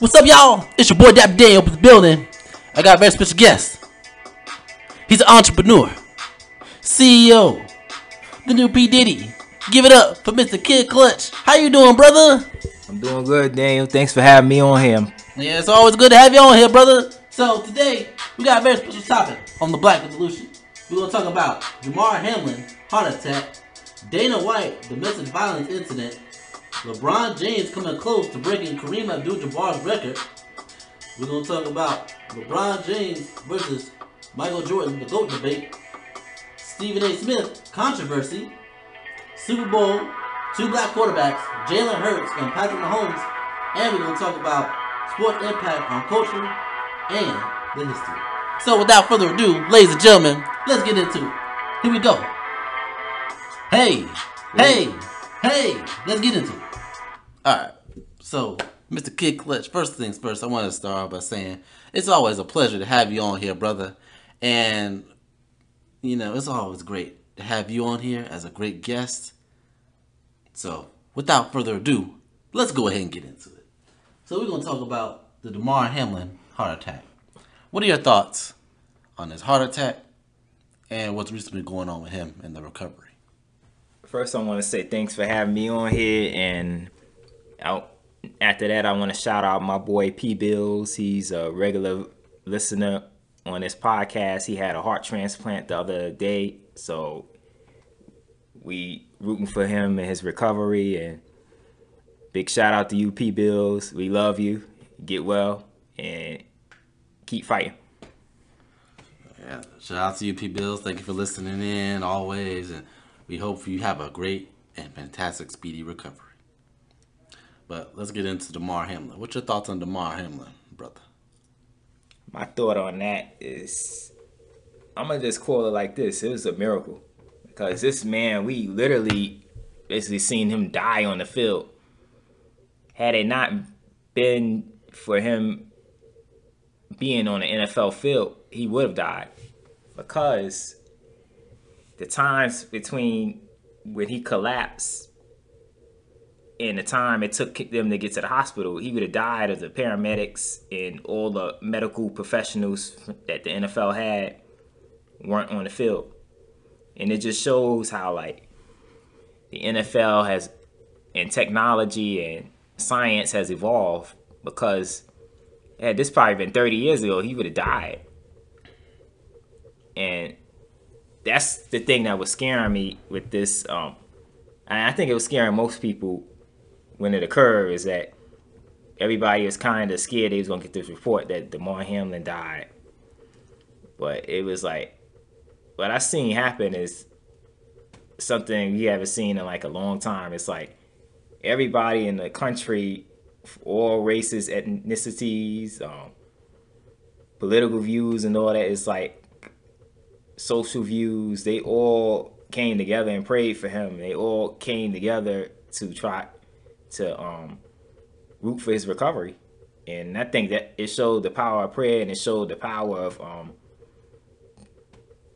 What's up, y'all? It's your boy Dap Daniel up in the building. I got a very special guest. He's an entrepreneur, CEO, the new P. Diddy. Give it up for Mr. Kidd Klutch. How you doing, brother? I'm doing good, Daniel. Thanks for having me on here. Yeah, it's always good to have you on here, brother. So today, we got a very special topic on the Black Revolution. We're going to talk about Damar Hamlin, heart attack, Dana White, domestic violence incident, LeBron James coming close to breaking Kareem Abdul-Jabbar's record. We're going to talk about LeBron James versus Michael Jordan, the GOAT debate, Stephen A. Smith, controversy, Super Bowl, two black quarterbacks, Jalen Hurts and Patrick Mahomes, and we're going to talk about sports impact on culture and the history. So without further ado, ladies and gentlemen, let's get into it. Here we go. Hey, let's get into it. Alright, so Mr. Kidd Klutch, first things first, I want to start off by saying it's always a pleasure to have you on here, brother. And, you know, it's always great to have you on here as a great guest. So, without further ado, let's go ahead and get into it. So, we're going to talk about the Damar Hamlin heart attack. What are your thoughts on his heart attack and what's recently going on with him and the recovery? First, I want to say thanks for having me on here, and after that, I want to shout out my boy P. Bills. He's a regular listener on this podcast. He had a heart transplant the other day, so we rooting for him and his recovery. And big shout out to you, P. Bills. We love you. Get well and keep fighting. Yeah, shout out to you, P. Bills. Thank you for listening in always, and we hope you have a great and fantastic, speedy recovery. But let's get into Damar Hamlin. What's your thoughts on Damar Hamlin, brother? My thought on that is, I'm going to just call it like this. It was a miracle. Because this man, we literally basically seen him die on the field. Had it not been for him being on the NFL field, he would have died. Because the times between when he collapsed and the time it took them to get to the hospital, he would have died if the paramedics and all the medical professionals that the NFL had weren't on the field. And it just shows how, like, the NFL has, and technology and science has evolved, because had this probably been 30 years ago, he would have died. And that's the thing that was scaring me with this. And I think it was scaring most people when it occurred, is that everybody was kind of scared they was going to get this report that Damar Hamlin died. But it was like, what I seen happen is something we haven't seen in like a long time. It's like everybody in the country, all races, ethnicities, political views and all that, is like social views, they all came together and prayed for him. They all came together to try to root for his recovery. And I think that it showed the power of prayer, and it showed the power of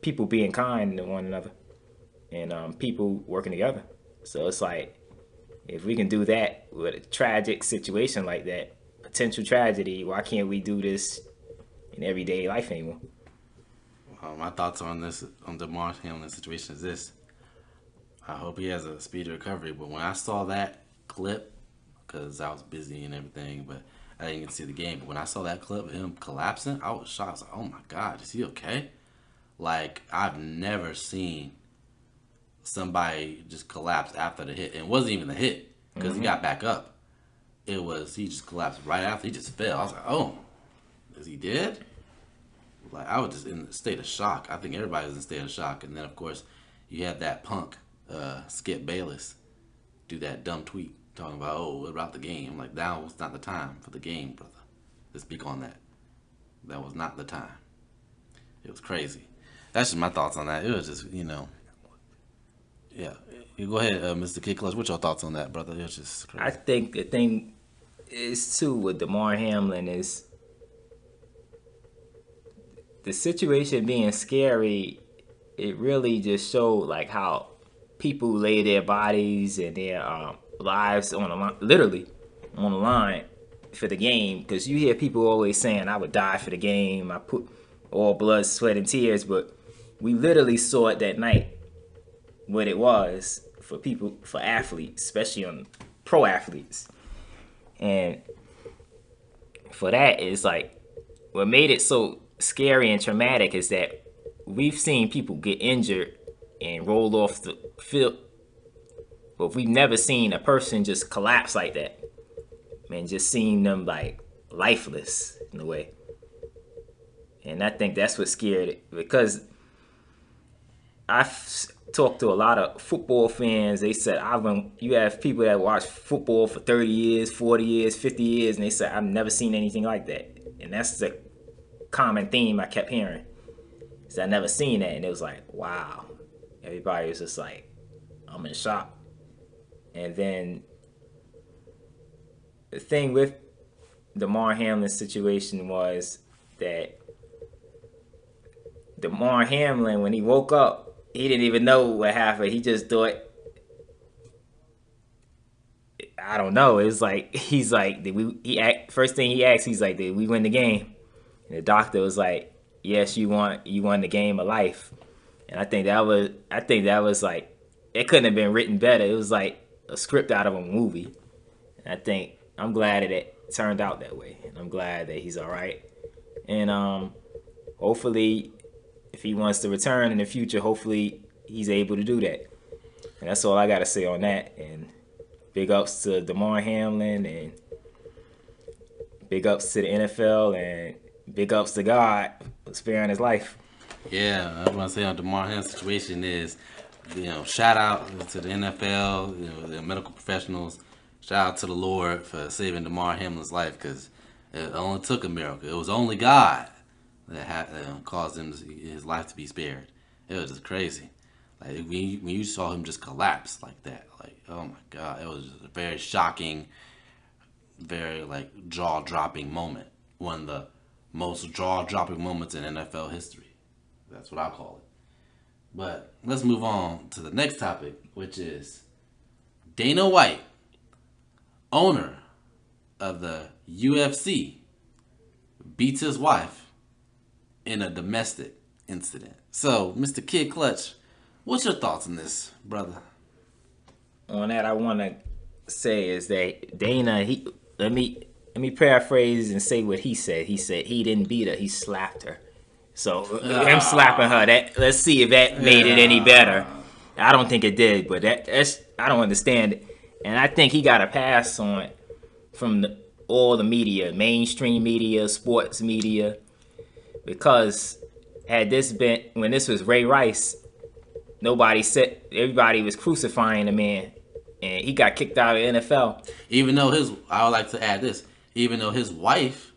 people being kind to one another, and people working together. So it's like, if we can do that with a tragic situation like that, potential tragedy, why can't we do this in everyday life anymore? My thoughts on this, on Damar Hamlin's situation, is this: I hope he has a speedy recovery. But when I saw that clip, because I was busy and everything, but I didn't get to see the game. But when I saw that clip of him collapsing, I was shocked. I was like, "Oh my God, is he okay?" Like, I've never seen somebody just collapse after the hit. And it wasn't even the hit, because he got back up. It was, he just collapsed right after. He just fell. I was like, "Oh, is he dead?" Like, I was just in a state of shock. I think everybody was in a state of shock. And then, of course, you had that punk, Skip Bayless, do that dumb tweet talking about, "Oh, what about the game?" I'm like, that was not the time for the game, brother. Let's speak on that. That was not the time. It was crazy. That's just my thoughts on that. It was just, you know, yeah. You go ahead, Mr. Kidd Klutch. What's your thoughts on that, brother? It was just crazy. I think the thing is, too, with Damar Hamlin is the situation being scary. It really just showed, like, how people lay their bodies and their lives on the line, literally on the line, for the game, because you hear people always saying, I would die for the game, I put all blood, sweat, and tears, but we literally saw it that night what it was for people, for athletes, especially on pro athletes. And for that, is like, what made it so scary and traumatic is that we've seen people get injured and roll off the field, but we've never seen a person just collapse like that. Man, just seeing them like lifeless in a way. And I think that's what scared it, because I've talked to a lot of football fans. They said, you have people that watch football for 30 years, 40 years, 50 years, and they said, I've never seen anything like that. And that's the common theme I kept hearing. So I never seen that, and it was like, wow. Everybody was just like, I'm in shock. And then the thing with Damar Hamlin's situation was that Damar Hamlin, when he woke up, he didn't even know what happened. He just thought, I don't know. It was like, he's like, first thing he asked, he's like, did we win the game? And the doctor was like, yes, you won the game of life. And I think that was like, it couldn't have been written better. It was like a script out of a movie. And I'm glad that it turned out that way. And I'm glad that he's all right. And hopefully, if he wants to return in the future, hopefully he's able to do that. And that's all I got to say on that. And big ups to Damar Hamlin, and big ups to the NFL, and big ups to God for sparing his life. Yeah, I want to say on Damar Hamlin's situation is, shout out to the NFL, the medical professionals. Shout out to the Lord for saving Damar Hamlin's life, because it only took a miracle. It was only God that caused his life to be spared. It was just crazy. Like when you saw him just collapse like that, like, oh my God, it was just a very shocking, very like jaw-dropping moment. One of the most jaw-dropping moments in NFL history. That's what I call it. But let's move on to the next topic, which is Dana White, owner of the UFC, beats his wife in a domestic incident. So, Mr. Kidd Klutch, what's your thoughts on this, brother? On that, I want to say is that Dana, let me paraphrase and say what he said. He said he didn't beat her, he slapped her. So him slapping her, let's see if that made it any better. I don't think it did, but that's I don't understand it. And I think he got a pass on it from all the media, mainstream media, sports media, because had this been when this was Ray Rice, everybody was crucifying the man, and he got kicked out of the NFL. Even though I would like to add this, even though his wife,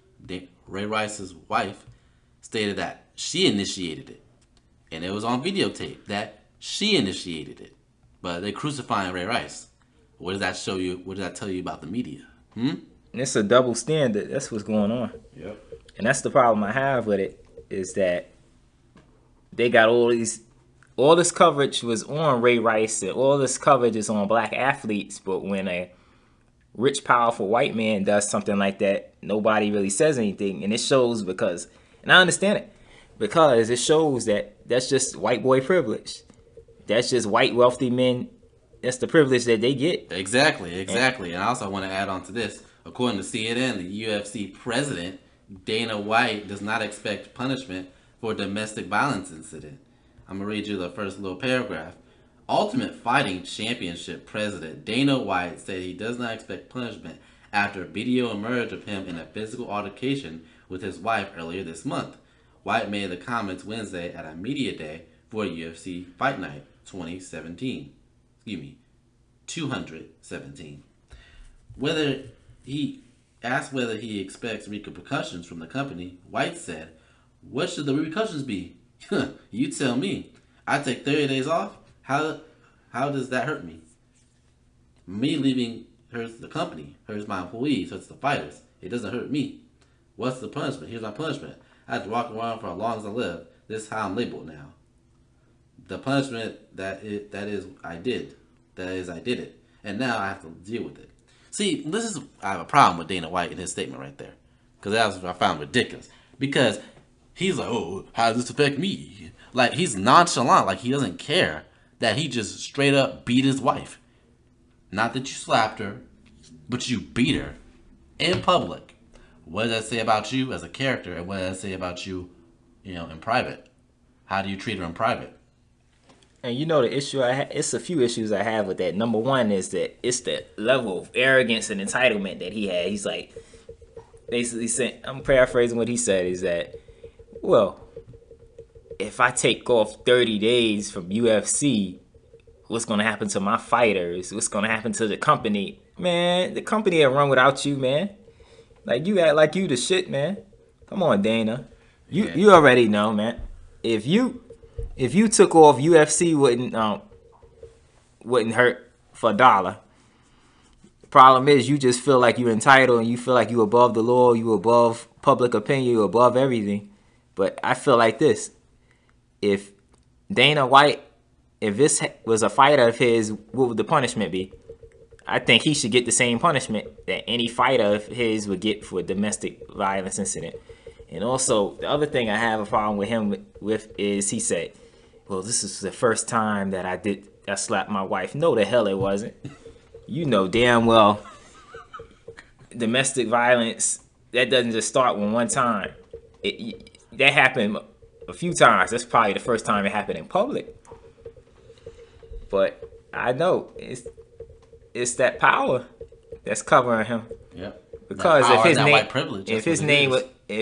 Ray Rice's wife, stated that she initiated it, and it was on videotape that she initiated it, but they're crucifying Ray Rice. What does that show you? What does that tell you about the media? And it's a double standard. That's what's going on. Yep. And that's the problem I have with it, is that they got all this coverage was on Ray Rice, and all this coverage is on black athletes, but when a rich, powerful white man does something like that, nobody really says anything. And it shows and I understand it, because it shows that that's just white boy privilege. That's just white wealthy men. That's the privilege that they get. Exactly. And I also want to add on to this. According to CNN, the UFC president, Dana White, does not expect punishment for a domestic violence incident. I'm going to read you the first little paragraph. Ultimate Fighting Championship president Dana White said he does not expect punishment after a video emerged of him in a physical altercation with his wife earlier this month. White made the comments Wednesday at a media day for UFC Fight Night 217. He asked whether he expects repercussions from the company. White said, "What should the repercussions be? You tell me. I take 30 days off? How does that hurt me? Me leaving hurts the company, hurts my employees, hurts the fighters. It doesn't hurt me. What's the punishment? Here's my punishment. I have to walk around for as long as I live. This is how I'm labeled now. The punishment I did it. And now I have to deal with it." See, I have a problem with Dana White in his statement right there, because that's what I found ridiculous. Because he's like, "Oh, how does this affect me?" Like he's nonchalant, like he doesn't care that he just straight up beat his wife. Not that you slapped her, but you beat her in public. What does that say about you as a character, and what does that say about you, in private? How do you treat her in private? And you know the issue it's a few issues I have with that. Number one is that it's the level of arrogance and entitlement that he had. He's like, basically saying, I'm paraphrasing what he said, is that, well, if I take off 30 days from UFC, what's going to happen to my fighters? What's going to happen to the company? Man, the company will run without you, man. Like, you act like you the shit, man. Come on, Dana. You already know, man. If you took off, UFC wouldn't hurt for a dollar. The problem is you just feel like you're entitled and you feel like you're above the law, you're above public opinion, you're above everything. But I feel like this. If Dana White, if this was a fighter of his, what would the punishment be? I think he should get the same punishment that any fighter of his would get for a domestic violence incident. And also, the other thing I have a problem with him with is he said, well, this is the first time that I slapped my wife. No, the hell it wasn't. You know damn well domestic violence, that doesn't just start with one time. That happened a few times. That's probably the first time it happened in public. But I know it's that power that's covering him. Yep. Because power, if his name, white privilege, if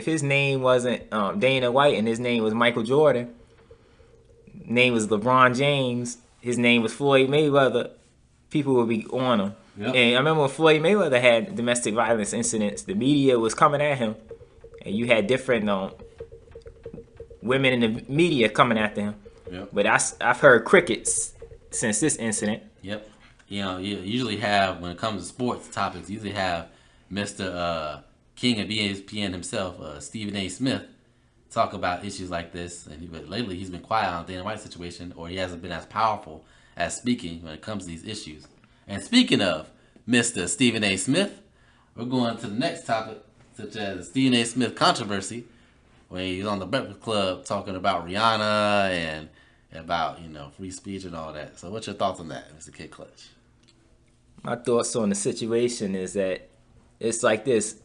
his name wasn't Dana White and his name was Michael Jordan, name was LeBron James, his name was Floyd Mayweather, people would be on him. Yep. And I remember when Floyd Mayweather had domestic violence incidents, the media was coming at him, and you had different women in the media coming after him. Yep. But I've heard crickets since this incident. Yep. You usually have, when it comes to sports topics, you usually have Mr. King of ESPN himself, Stephen A. Smith, talk about issues like this. But lately he's been quiet on the Dana White situation, or he hasn't been as powerful as speaking when it comes to these issues. And speaking of Mr. Stephen A. Smith, we're going to the next topic, such as the Stephen A. Smith controversy, when he was on the Breakfast Club talking about Rihanna and about, free speech and all that. So what's your thoughts on that, Mr. Kidd Klutch? My thoughts on the situation is that it's like this.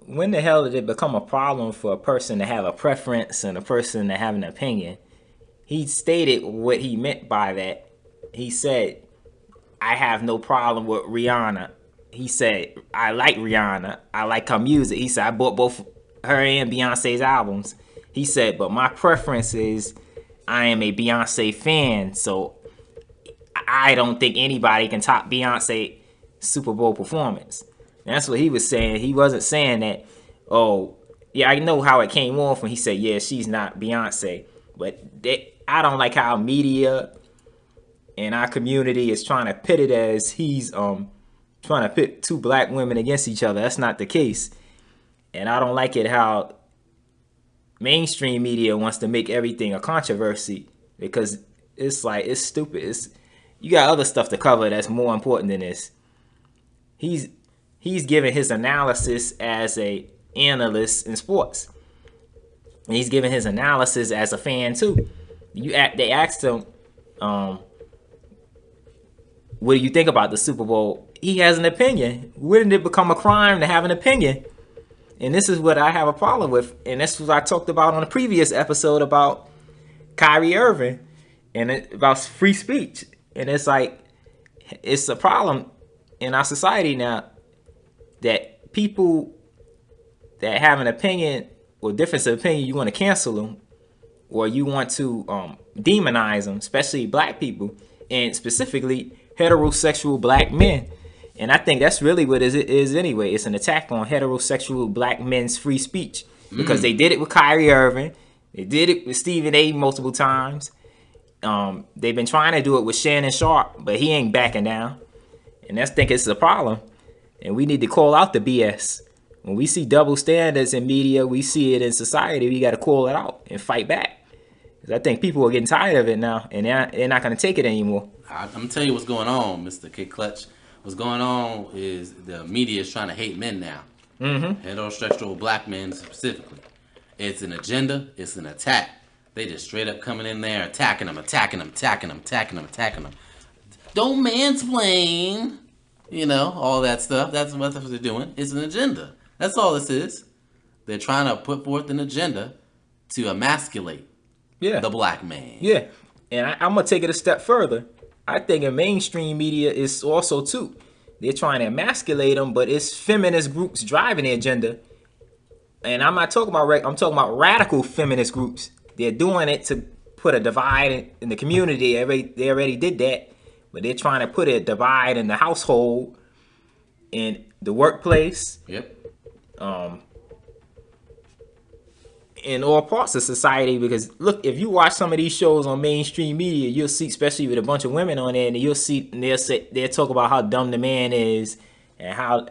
When the hell did it become a problem for a person to have a preference and a person to have an opinion? He stated what he meant by that. He said, I have no problem with Rihanna. He said, I like Rihanna. I like her music. He said, I bought both her and Beyonce's albums. He said, but my preference is I am a Beyonce fan, so I don't think anybody can top Beyonce Super Bowl performance. And that's what he was saying. He wasn't saying that, oh, yeah, I know how it came off when he said, yeah, she's not Beyonce. But I don't like how media and our community is trying to pit it as he's trying to pit two black women against each other. That's not the case. And I don't like it how mainstream media wants to make everything a controversy, because it's like, it's stupid. You got other stuff to cover that's more important than this. He's giving his analysis as a analyst in sports. And he's giving his analysis as a fan too. They asked him, what do you think about the Super Bowl? He has an opinion. Wouldn't it become a crime to have an opinion? And this is what I have a problem with. And this was what I talked about on a previous episode about Kyrie Irving and about free speech. And it's like, it's a problem in our society now that people that have an opinion or difference of opinion, you want to cancel them, or you want to demonize them, especially black people, and specifically heterosexual black men. And I think that's really what it is anyway. It's an attack on heterosexual black men's free speech, because they did it with Kyrie Irving. They did it with Stephen A. multiple times. They've been trying to do it with Shannon Sharp, but he ain't backing down. And I think it's a problem. And we need to call out the BS. When we see double standards in media, we see it in society, we got to call it out and fight back. Because I think people are getting tired of it now, and they're not going to take it anymore. I'm going to tell you what's going on, Mr. Kidd Klutch. what's going on is the media is trying to hate men now. Heterosexual black men specifically. It's an agenda. It's an attack. They just straight up coming in there, attacking them. Don't mansplain. All that stuff. That's what they're doing. It's an agenda. That's all this is. They're trying to put forth an agenda to emasculate the black man. Yeah. And I'm going to take it a step further. I think in mainstream media is also too. They're trying to emasculate them, but it's feminist groups driving the agenda. And I'm not talking about I'm talking about radical feminist groups. They're doing it to put a divide in the community. They already did that, but they're trying to put a divide in the household, in the workplace. Yep. In all parts of society, because look, if you watch some of these shows on mainstream media, you'll see, especially with a bunch of women on there, and you'll see they'll talk about how dumb the man is and how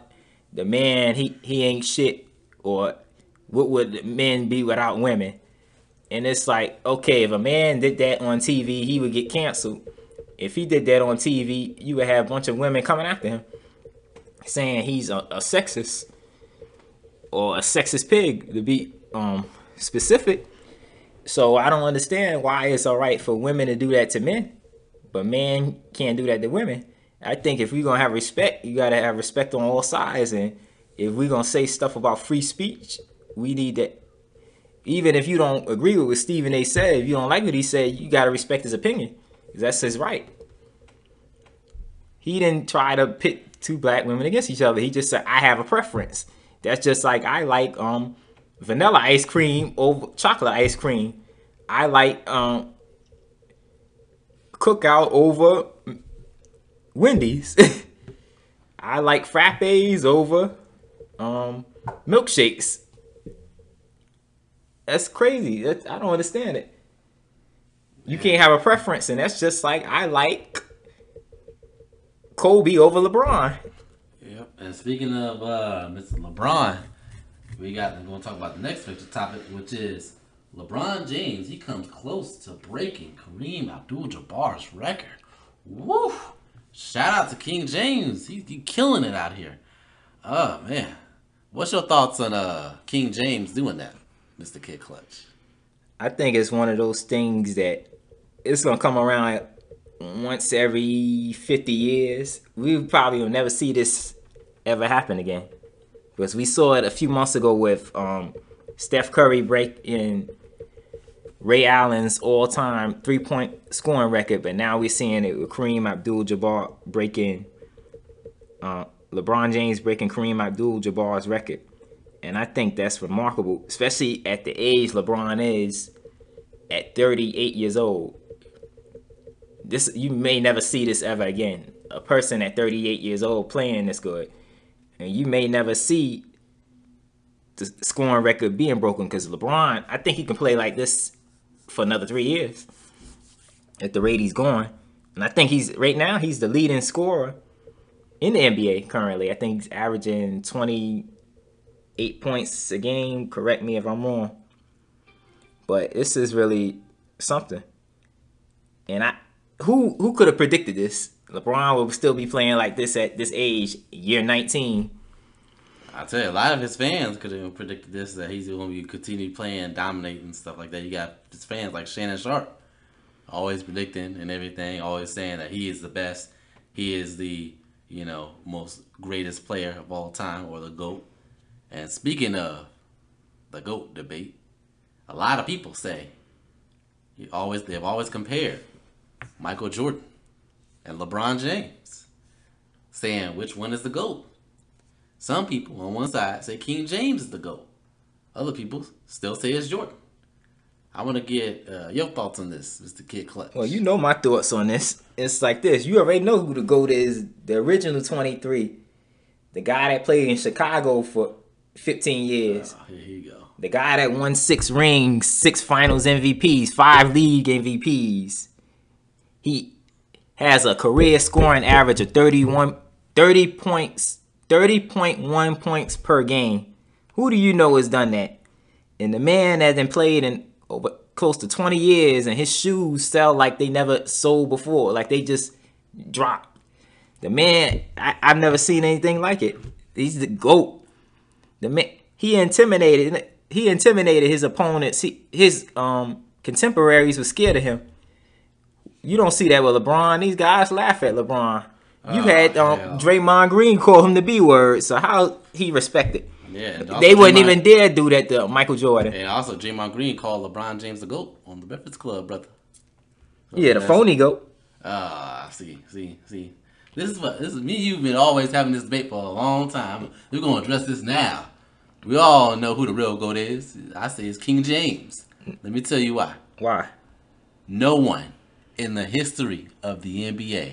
the man he ain't shit, or what would men be without women. And it's like, okay, if a man did that on TV, he would get canceled. If he did that on TV, you would have a bunch of women coming after him saying he's a sexist, or a sexist pig, to be specific. So I don't understand why it's all right for women to do that to men, but men can't do that to women. I think if we're gonna have respect, you gotta have respect on all sides. And if we're gonna say stuff about free speech, we need that. Even if you don't agree with what Stephen A. said, if you don't like what he said, you gotta respect his opinion, because that's his right. He didn't try to pit two black women against each other. He just said, I have a preference. That's just like I like vanilla ice cream over chocolate ice cream. I like Cookout over Wendy's. I like frappes over milkshakes. That's crazy. I don't understand it. You can't have a preference, and that's just like I like Kobe over LeBron. Yep. And speaking of Mr. LeBron, we're going to talk about the next topic, which is LeBron James. He comes close to breaking Kareem Abdul-Jabbar's record. Woo! Shout out to King James. He's killing it out here. Oh, man. What's your thoughts on King James doing that, Mr. Kidd Klutch? I think it's one of those things that it's going to come around once every 50 years. We probably will never see this ever happen again. Because we saw it a few months ago with Steph Curry breaking Ray Allen's all-time three-point scoring record, but now we're seeing it with Kareem Abdul-Jabbar breaking, LeBron James breaking Kareem Abdul-Jabbar's record. And I think that's remarkable, especially at the age LeBron is at 38 years old. You may never see this ever again. A person at 38 years old playing this good. And you may never see the scoring record being broken, because LeBron, I think he can play like this for another 3 years at the rate he's going. And I think right now he's the leading scorer in the NBA currently. I think he's averaging 28 points a game. Correct me if I'm wrong. But this is really something. And who could have predicted this? LeBron will still be playing like this at this age, year 19. I tell you, a lot of his fans could have predicted this, that he's going to be continue playing, dominating and stuff like that. You got his fans like Shannon Sharp, always predicting and everything, always saying that he is the best. He is the, most greatest player of all time, or the GOAT. And speaking of the GOAT debate, a lot of people say they've always compared Michael Jordan and LeBron James, saying which one is the GOAT. Some people on one side say King James is the GOAT. Other people still say it's Jordan. I want to get your thoughts on this, Mr. Kidd Klutch. Well, you know my thoughts on this. It's like this. You already know who the GOAT is. The original 23. The guy that played in Chicago for 15 years. Here you go. The guy that won 6 rings, 6 finals MVPs, 5 league MVPs. He has a career scoring average of 30.1 points per game. Who do you know has done that? And the man has been played in over close to 20 years, and his shoes sell like they never sold before, like they just dropped. The man, I've never seen anything like it. He's the GOAT. The man, he intimidated his opponents. His contemporaries were scared of him. You don't see that with LeBron. These guys laugh at LeBron. You had Draymond Green call him the B word. So how he respected? Yeah, they wouldn't even dare do that to Michael Jordan. And also, Draymond Green called LeBron James the GOAT on the Breakfast Club, brother. So yeah, the phony GOAT. See. This is me and you've been always having this debate for a long time. We're going to address this now. We all know who the real GOAT is. I say it's King James. Let me tell you why. Why? No one in the history of the NBA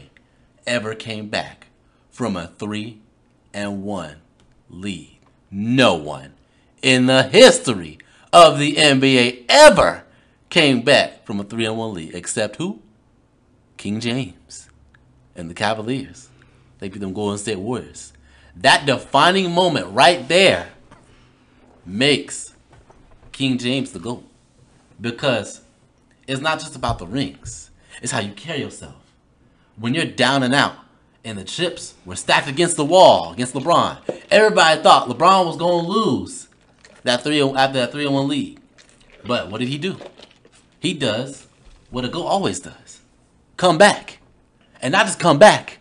ever came back from a 3-1 lead. No one in the history of the NBA ever came back from a 3-1 lead, except who? King James and the Cavaliers. They beat them Golden State Warriors. That defining moment right there makes King James the GOAT. Because it's not just about the rings. It's how you carry yourself. When you're down and out and the chips were stacked against the wall against LeBron, everybody thought LeBron was going to lose after that 3-1 lead. But what did he do? He does what a GOAT always does. Come back. And not just come back,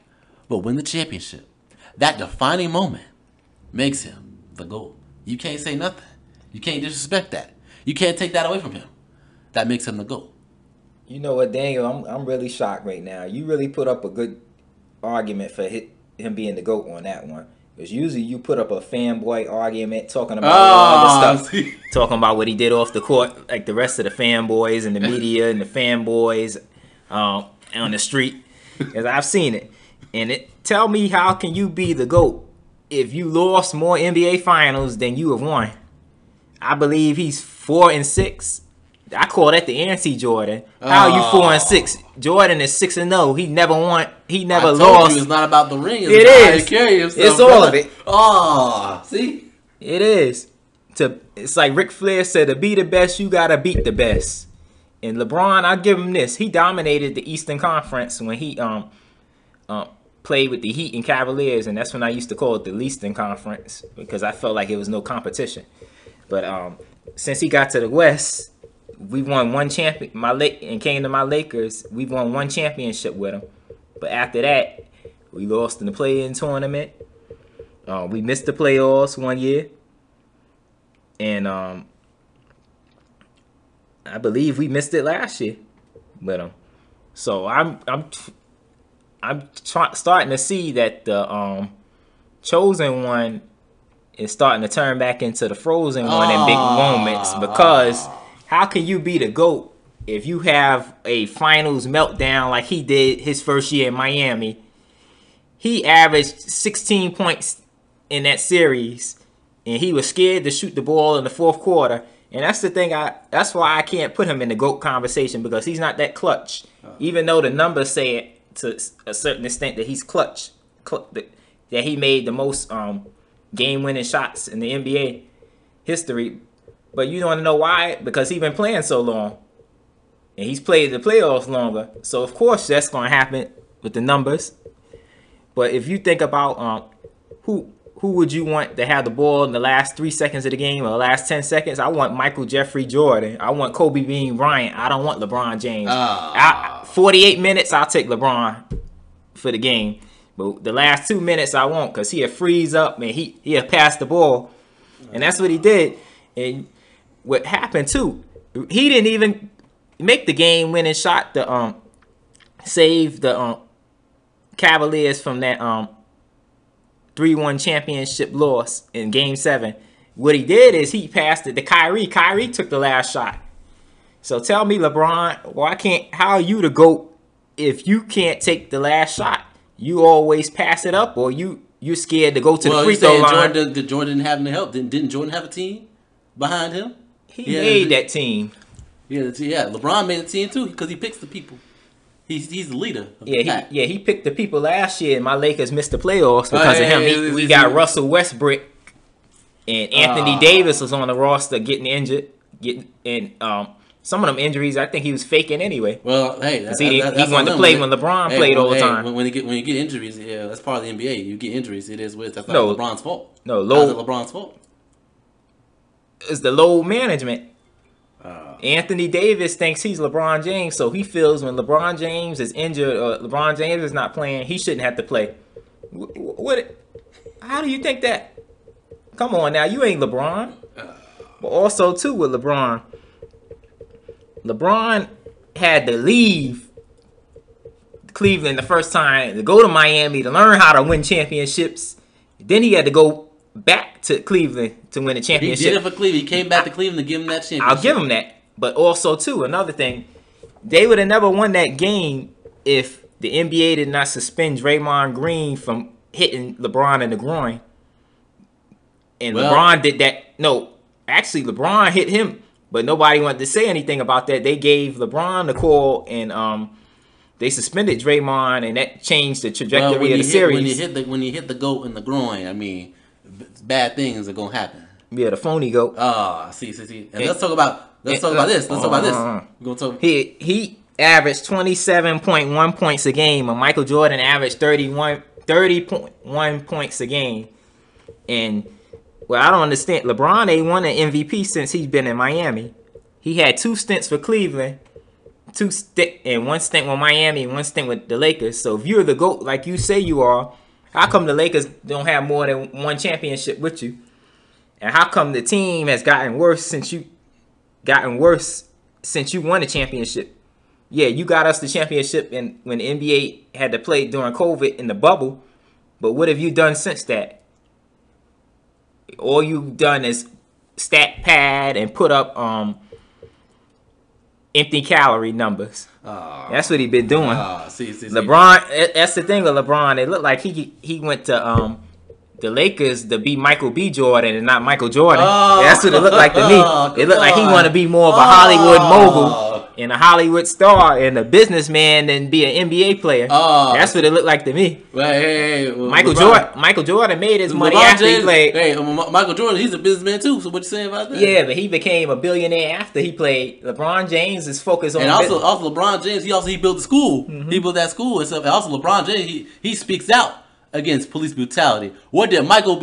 but win the championship. That defining moment makes him the GOAT. You can't say nothing. You can't disrespect that. You can't take that away from him. That makes him the GOAT. You know what, Daniel? I'm really shocked right now. You really put up a good argument for him being the GOAT on that one. Because usually you put up a fanboy argument talking about other stuff. Talking about what he did off the court, like the rest of the fanboys and the media and the fanboys on the street. Because I've seen it. And tell me, how can you be the GOAT if you lost more NBA finals than you have won? I believe he's 4-6. I call that the anti-Jordan. How are you 4-6? Jordan is 6-0. He never won. He never lost. I told you it's not about the ring. It's it about is. how you carry yourself, it's all of it. Oh, see? It is. It's like Ric Flair said, to be the best, you got to beat the best. And LeBron, I'll give him this. He dominated the Eastern Conference when he played with the Heat and Cavaliers, and that's when I used to call it the Leaston Conference because I felt like it was no competition. But since he got to the West, we won one champion. And came to my Lakers. We won one championship with him. But after that, we lost in the play-in tournament. We missed the playoffs one year, and I believe we missed it last year with him. So I'm starting to see that the chosen one is starting to turn back into the frozen one in big moments. Because how can you be the GOAT if you have a finals meltdown like he did his first year in Miami? He averaged 16 points in that series, and he was scared to shoot the ball in the fourth quarter. And that's the thing. That's why I can't put him in the GOAT conversation, because he's not that clutch. Even though the numbers say it to a certain extent that he's clutch, that he made the most game-winning shots in the NBA history. But you don't want to know why? Because he's been playing so long, and he's played the playoffs longer. So of course that's going to happen with the numbers. But if you think about who would you want to have the ball in the last 3 seconds of the game or the last 10 seconds? I want Michael Jeffrey Jordan. I want Kobe Bean Bryant. I don't want LeBron James. 48 minutes, I'll take LeBron for the game. But the last 2 minutes I won't, because he'll freeze up and he'll pass the ball. And that's what he did. And what happened too, he didn't even make the game-winning shot to save the Cavaliers from that 3-1 championship loss in Game 7. What he did is he passed it to Kyrie. Kyrie took the last shot. So tell me, LeBron, how are you the GOAT if you can't take the last shot? You always pass it up, or you're scared to go to the free throw line. Jordan didn't have any help. Didn't Jordan have a team behind him? He made that team. Yeah. LeBron made a team too because he picks the people. He's the leader. He picked the people last year, and my Lakers missed the playoffs because of him. We got Russell Westbrook, and Anthony Davis was on the roster getting injured, Some of them injuries, I think he was faking anyway. Well, hey, he wanted to play when LeBron played all the time. When you get injuries, yeah, that's part of the NBA. You get injuries, that's not LeBron's fault. No, how's it LeBron's fault? It's the load management. Anthony Davis thinks he's LeBron James, so he feels when LeBron James is injured or LeBron James is not playing, he shouldn't have to play. What? How do you think that? Come on now, you ain't LeBron. But also too with LeBron had to leave Cleveland the first time to go to Miami to learn how to win championships. Then he had to go back to Cleveland to win a championship. He did it for Cleveland. He came back to Cleveland to give him that championship. I'll give him that. But also, too, another thing, they would have never won that game if the NBA did not suspend Draymond Green from hitting LeBron in the groin. And LeBron did that. No, actually, LeBron hit him, but nobody wanted to say anything about that. They gave LeBron the call, and they suspended Draymond, and that changed the trajectory of the series. When you hit the GOAT in the groin, I mean, bad things are going to happen. Yeah, the phony GOAT. See. And let's talk about this. He averaged 27.1 points a game, and Michael Jordan averaged 30.1 points a game. And well, I don't understand. LeBron ain't won an MVP since he's been in Miami. He had 2 stints for Cleveland, and 1 stint with Miami, and 1 stint with the Lakers. So if you're the GOAT, like you say you are, how come the Lakers don't have more than 1 championship with you? And how come the team has gotten worse since you won the championship? Yeah, you got us the championship when the NBA had to play during COVID in the bubble. But what have you done since that? All you've done is stat pad and put up empty calorie numbers. That's what he been doing. See. LeBron, that's the thing with LeBron. It looked like he went to the Lakers to be Michael B. Jordan and not Michael Jordan. That's what it looked like to me. It looked like he wanted to be more of a Hollywood mogul and a Hollywood star and a businessman than be an NBA player. That's what it looked like to me. Michael Jordan made his money after he played. Michael Jordan, he's a businessman too. So what you saying about that? Yeah, but he became a billionaire after he played. LeBron James is focused on also LeBron James. He built the school. Mm-hmm. He built that school and stuff. And also LeBron James, he speaks out against police brutality. What did Michael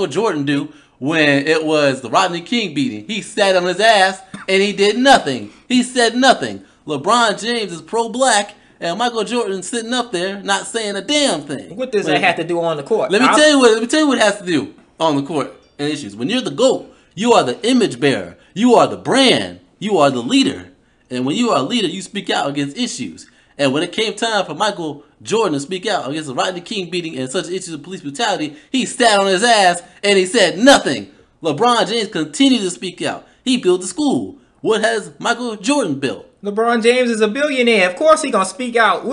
Jordan do when it was the Rodney King beating? He sat on his ass and he did nothing. He said nothing. LeBron James is pro-black and Michael Jordan sitting up there not saying a damn thing. What does that have to do on the court? Let me tell you what it has to do on the court and issues. When you're the GOAT, you are the image bearer. You are the brand. You are the leader. And when you are a leader, you speak out against issues. And when it came time for Michael Jordan to speak out against the Rodney King beating and such issues of police brutality, he sat on his ass and he said nothing. LeBron James continued to speak out. He built the school. What has Michael Jordan built? LeBron James is a billionaire. Of course he gonna speak out.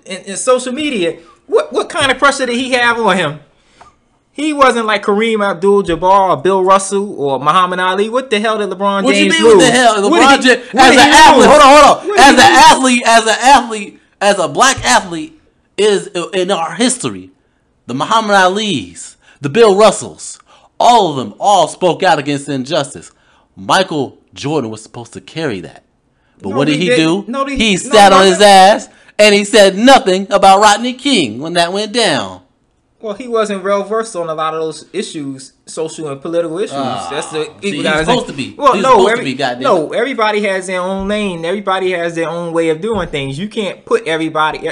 In social media, what kind of pressure did he have on him? He wasn't like Kareem Abdul-Jabbar or Bill Russell or Muhammad Ali. What the hell did LeBron James lose? What the hell? LeBron James, as an athlete, hold on. As a black athlete, is in our history, the Muhammad Ali's, the Bill Russells, all of them spoke out against injustice. Michael Jordan was supposed to carry that. But what did he do? He sat on his ass and he said nothing about Rodney King when that went down. Well, he wasn't well versed on a lot of those issues, social and political issues. That's the he's supposed to be. Well, no, everybody has their own lane. Everybody has their own way of doing things. You can't put everybody.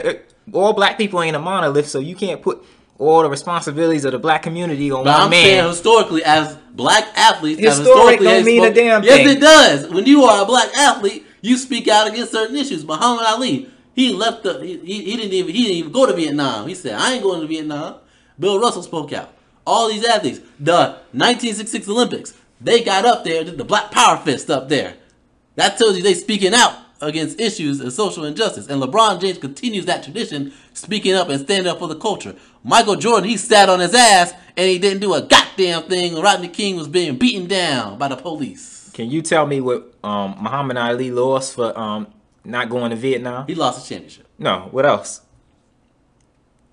All black people ain't a monolith, so you can't put all the responsibilities of the black community on one man. I'm saying historically, as black athletes, historic don't mean a damn thing. Yes, it does. When you are a black athlete, you speak out against certain issues. Muhammad Ali, he left he didn't even go to Vietnam. He said, "I ain't going to Vietnam." Bill Russell spoke out. All these athletes, the 1966 Olympics, they got up there, did the Black Power fist up there. That tells you they speaking out against issues of social injustice. And LeBron James continues that tradition, speaking up and standing up for the culture. Michael Jordan, he sat on his ass and he didn't do a goddamn thing when Rodney King was being beaten down by the police. Can you tell me what Muhammad Ali lost for not going to Vietnam? He lost a championship. No, what else?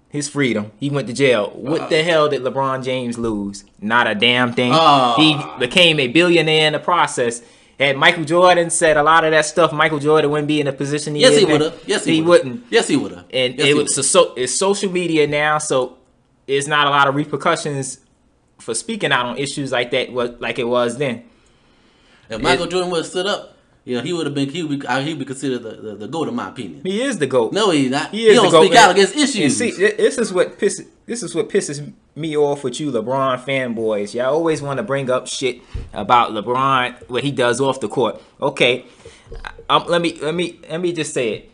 His freedom. He went to jail. What the hell did LeBron James lose? Not a damn thing. He became a billionaire in the process. Had Michael Jordan said a lot of that stuff, Michael Jordan wouldn't be in the position he is. Yes, he would have. Yes, he wouldn't. Yes, he would have. And yes, it's social media now, so it's not a lot of repercussions for speaking out on issues like that, like it was then. If Michael Jordan would have stood up, he would have been. He would be considered the GOAT, in my opinion. He is the GOAT. No, he's not. He don't speak out against issues. And see, this is what pisses me off with you LeBron fanboys. Y'all always want to bring up shit about LeBron, what he does off the court. Okay, let me just say it.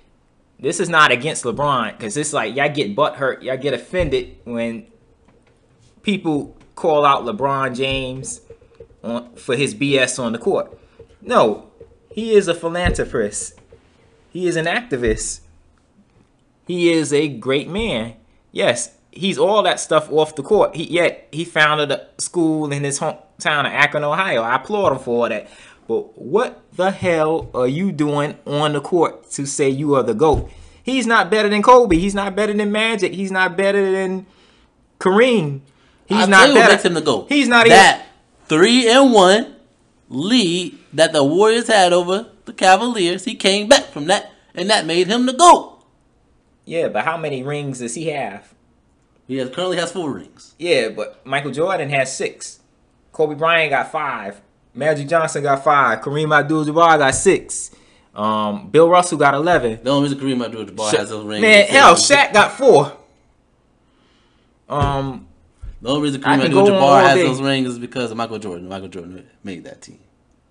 This is not against LeBron, because it's like y'all get butthurt, y'all get offended when people call out LeBron James for his BS on the court. No, he is a philanthropist. He is an activist. He is a great man. Yes, he's all that stuff off the court. Yet he founded a school in his hometown of Akron, Ohio. I applaud him for all that. But what the hell are you doing on the court to say you are the GOAT? He's not better than Kobe. He's not better than Magic. He's not better than Kareem. He's not better. What makes him the GOAT? He's not that 3-1 lead that the Warriors had over the Cavaliers. He came back from that, and that made him the GOAT. Yeah, but how many rings does he have? He currently has 4 rings. Yeah, but Michael Jordan has 6. Kobe Bryant got 5. Magic Johnson got 5. Kareem Abdul-Jabbar got 6. Bill Russell got 11. The only reason Kareem Abdul-Jabbar has those rings. Man, hell, Shaq got 4. The only reason Kareem Abdul-Jabbar has those rings is because of Michael Jordan. Michael Jordan made that team.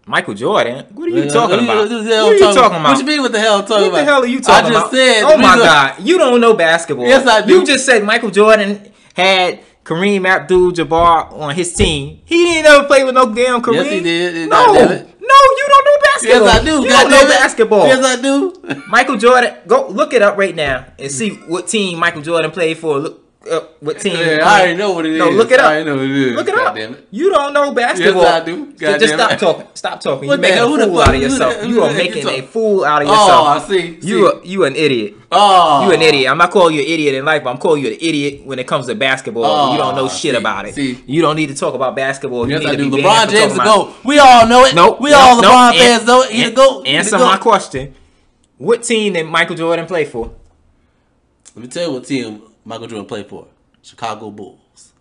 Michael Jordan? What are you talking about? What are you talking about? What you mean? What the hell I'm talking about? What the hell are you talking about? I just said. Oh my God, you don't know basketball. Yes, I do. You just said Michael Jordan had Kareem Abdul-Jabbar on his team. He didn't ever play with no damn Kareem. Yes, he did. No, you don't know basketball. Yes, I do. You don't know basketball. Yes, I do. Michael Jordan, go look it up right now and see what team Michael Jordan played for. Look up what team. Yeah, I already know what it is. No, look it up. I already know what it is. Look it God up. Damn it. You don't know basketball. Yes, I do. God Just damn stop talking. Stop talking. You're What the making hell? a fool out of yourself. You are making a fool out of yourself. Oh, I see. You an idiot. Oh. You an idiot. I'm not calling you an idiot in life, but I'm calling you an idiot when it comes to basketball. Oh, you don't know shit about it. See. You don't need to talk about basketball. You Yes, need I to do. be LeBron James the GOAT. We all know it. Nope. We all LeBron fans know it. He's the GOAT. Answer my question. What team did Michael Jordan play for? Let me tell you what team Michael Jordan played for. Chicago Bulls.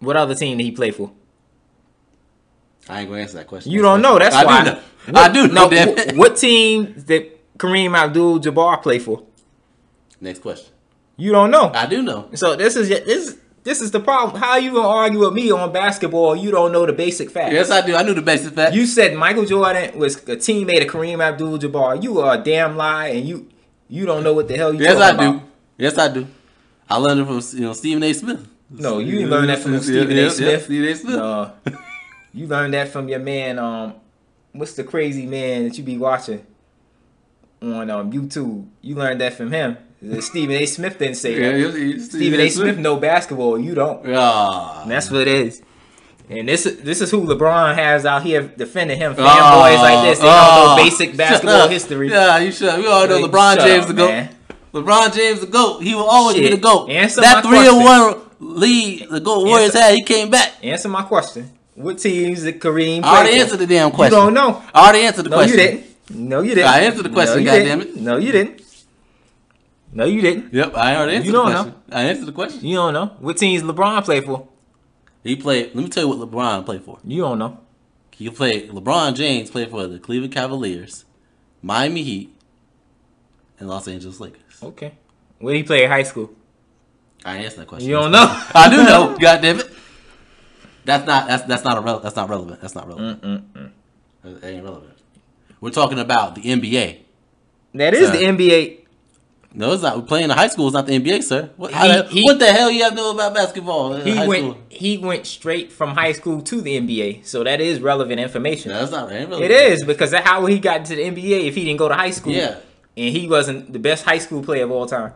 What other team did he play for? I ain't gonna answer that question. You don't know. That's why. I do know. I do know. No. What team did Kareem Abdul-Jabbar play for? Next question. You don't know. I do know. So this is the problem. How you gonna argue with me on basketball? You don't know the basic facts. Yes, I do. I knew the basic facts. You said Michael Jordan was a teammate of Kareem Abdul-Jabbar. You are a damn lie, and you don't know what the hell you talking about. Yes, I do. Yes, I do. I learned it from Stephen A. Smith. No, you didn't learn that from Stephen A. Smith. Stephen A. Smith. No, you learned that from your man. What's the crazy man that you be watching on YouTube? You learned that from him. Stephen A. Smith didn't say that. Stephen A. Smith know basketball. You don't. And that's what it is. And this is who LeBron has out here defending him. Fanboys like this. They don't know basic basketball history. Yeah, you should. We all know LeBron James the GOAT. LeBron James the GOAT. He will always be the GOAT. Answer that my 3-1 lead the GOAT Warriors had, he came back. Answer my question. What teams did Kareem play I already for? answered the damn question. You don't know. I already answered the question. No, you didn't. No, you didn't. I answered the question, goddammit. No, you didn't. No, you didn't. Yep, I already answered the question. I answered the question. You don't know. What teams LeBron play for? He played, let me tell you what LeBron played for. You don't know. LeBron James played for the Cleveland Cavaliers, Miami Heat, and Los Angeles Lakers. Okay. Where did he play in high school? I ain't answered that question. You don't know? I do know. God damn it. That's not relevant. That's not relevant. That ain't relevant. We're talking about the NBA. That is the NBA. No, it's not. Playing in high school is not the NBA, sir. What the hell you have to know about basketball? He went straight from high school to the NBA, so that is relevant information. No, that's not relevant. It is, because that's how he got to the NBA if he didn't go to high school. Yeah. And he wasn't the best high school player of all time.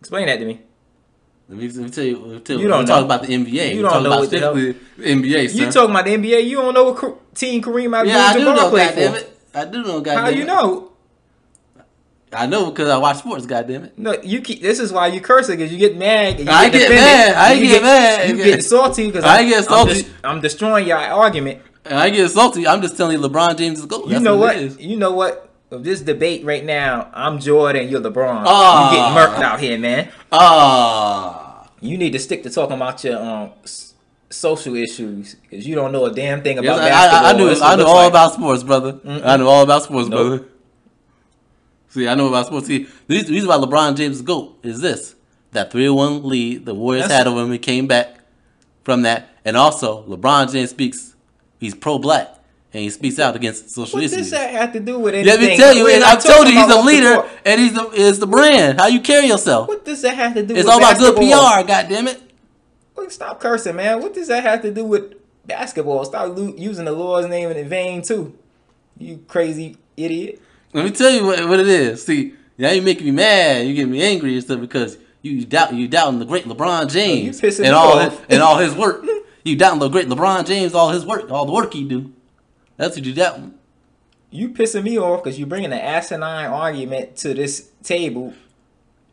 Explain that to me. Let me tell you. You don't know. Talking about the NBA. You don't know what the hell. The NBA, sir. You talking about the NBA? You don't know what team Kareem Abdul-Jabbar played for. I do know. Goddamn How you know? I know because I watch sports. Goddamn it. No, you keep. This is why you cursing, because you get mad. And I get mad. You get salty because I get salty. I'm destroying your argument. I get salty. I'm just telling you, LeBron James is the GOAT. You That's know what what? it is. You know what? Of this debate right now, I'm Jordan, you're LeBron. Ah. You getting murked out here, man. Ah. You need to stick to talking about your social issues because you don't know a damn thing about Yes, basketball. I know all about sports, brother. I know all about sports, Nope. brother. See, I know about sports. See, the reason why LeBron James is GOAT is this. That 3-1 lead the Warriors had over him. He came back from that. And also, LeBron James he's pro-black. And he speaks out against social issues. What does that have to do with anything? Let me tell you, I told you he's a off the leader, court. and it's the brand. How you carry yourself. What does that have to do with It's all about good basketball? PR, goddammit. Wait, stop cursing, man. What does that have to do with basketball? Stop using the Lord's name in vain, too. You crazy idiot. Let me tell you what it is. See, now you making me mad. You getting me angry and stuff because you doubting the great LeBron James you pissing and me off. all his work. You doubting the great LeBron James, all his work, all the work he do. That's what you doubting. You pissing me off because you bringing an asinine argument to this table,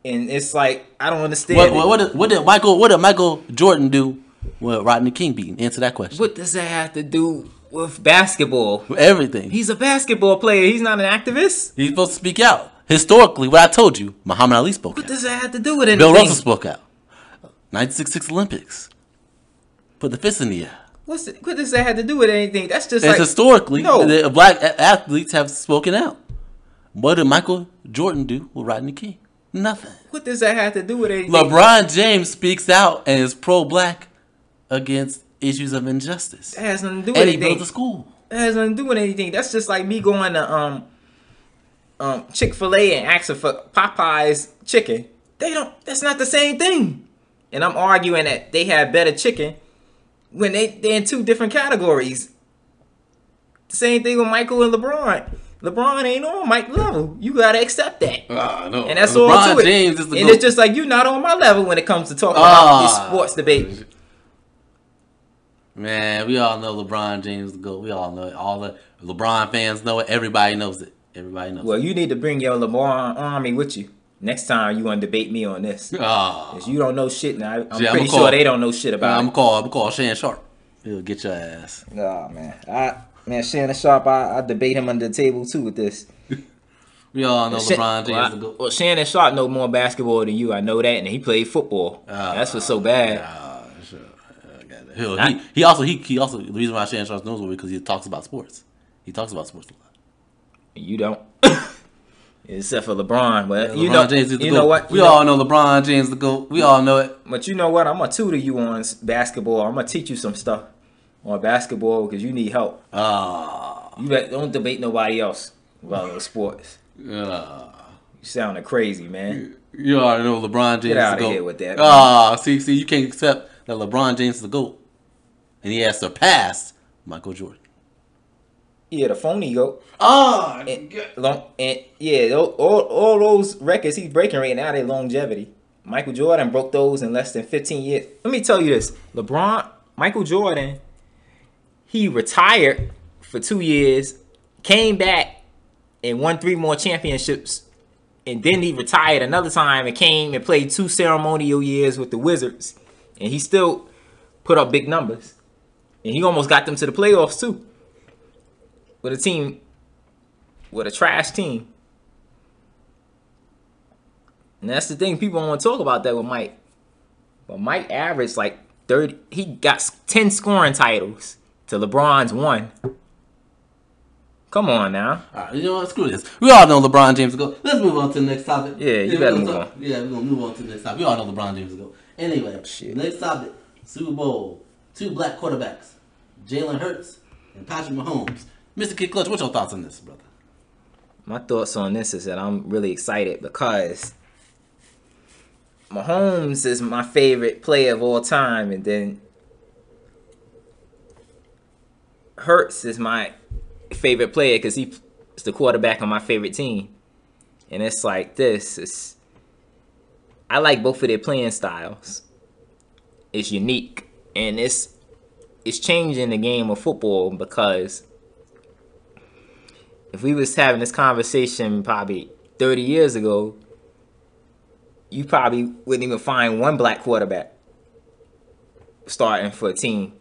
and it's like I don't understand. What did Michael Jordan do with Rodney King beating? Answer that question. What does that have to do with basketball? Everything. He's a basketball player. He's not an activist. He's supposed to speak out. Historically, what I told you, Muhammad Ali spoke What out. does that have to do with anything? Bill Russell spoke out. 1966 Olympics. Put the fist in the air. What does that have to do with anything? That's just And like historically, no. the black athletes have spoken out. What did Michael Jordan do with Rodney King? Nothing. What does that have to do with anything? LeBron James speaks out and is pro-black against issues of injustice. That has nothing to do with And he anything. built a school. That has nothing to do with anything. That's just like me going to Chick-fil-A and asking for Popeye's chicken. That's not the same thing. And I'm arguing that they have better chicken when they're in two different categories. The same thing with Michael and LeBron. LeBron ain't on Mike level. You gotta accept that. No. And that's LeBron all to it. James is the and GOAT. it's just like you're not on my level when it comes to talking about this sports debate. Man, we all know LeBron James is the GOAT. We all know it. All the LeBron fans know it. Everybody knows it. Everybody knows Well, you need to bring your LeBron army with you next time you want to debate me on this. it. Cause you don't know shit now. I'm Yeah, pretty I'ma call- sure they don't know shit about I'm it. gonna call Shan Sharp. He'll get your ass. Oh man, Shannon Sharp, I debate him under the table too with this. We all know LeBron James is the GOAT. Well, Shannon Sharp know more basketball than you. I know that, and he played football. That's what's so bad. Sure. He also the reason why Shan Sharp knows it because he talks about sports. He talks about sports a lot. You don't. Except for LeBron, but LeBron you know, James is the you GOAT. know what? We all know LeBron James is the GOAT. We all know it. But you know what? I'm gonna tutor you on basketball. I'm gonna teach you some stuff on basketball because you need help. Don't debate nobody else about those sports. You sounding crazy, man. You already know LeBron James Get is out the of GOAT. here with that. See, you can't accept that LeBron James is the GOAT. And he has surpassed Michael Jordan. Yeah, the phony goat. Oh, All those records he's breaking right now, they longevity. Michael Jordan broke those in less than 15 years. Let me tell you this. Michael Jordan, he retired for 2 years, came back and won 3 more championships, and then he retired another time and came and played 2 ceremonial years with the Wizards, and he still put up big numbers. And he almost got them to the playoffs too. With a trash team. And that's the thing, people don't want to talk about that with Mike. But Mike averaged like 30, he got 10 scoring titles to LeBron's 1. Come on now. All right, you know what? Screw this. We all know LeBron James will go. Let's move on to the next topic. Yeah, you better move on. Yeah, we're going to move on to the next topic. We all know LeBron James will go. Anyway, next topic. Super Bowl. 2 black quarterbacks. Jalen Hurts and Patrick Mahomes. Mr. Kidd Klutch, what's your thoughts on this, brother? My thoughts on this is that I'm really excited because Mahomes is my favorite player of all time, and then Hurts is my favorite player because he's the quarterback on my favorite team. And it's like this. I like both of their playing styles. It's unique, and it's changing the game of football because if we was having this conversation probably 30 years ago, you probably wouldn't even find one black quarterback starting for a team.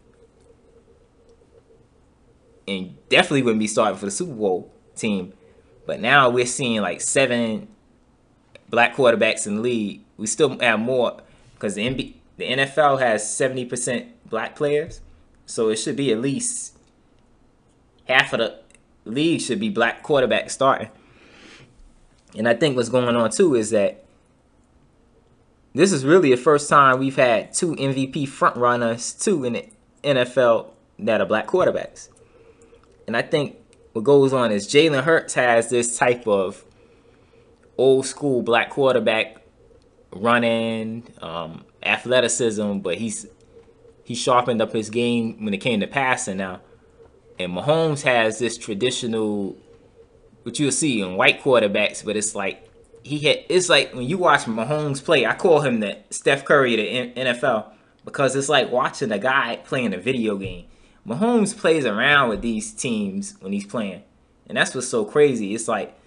and definitely wouldn't be starting for the Super Bowl team. But now we're seeing like 7 black quarterbacks in the league. We still have more because the NFL has 70% black players, so it should be at least half of the league should be black quarterbacks starting. And I think what's going on too is that this is really the first time we've had 2 MVP front runners too in the NFL that are black quarterbacks. And I think what goes on is Jalen Hurts has this type of old school black quarterback running, athleticism, but he sharpened up his game when it came to passing now. And Mahomes has this traditional, what you'll see in white quarterbacks, but it's like it's like when you watch Mahomes play, I call him the Steph Curry of the NFL because it's like watching a guy playing a video game. Mahomes plays around with these teams when he's playing, and that's what's so crazy. It's like,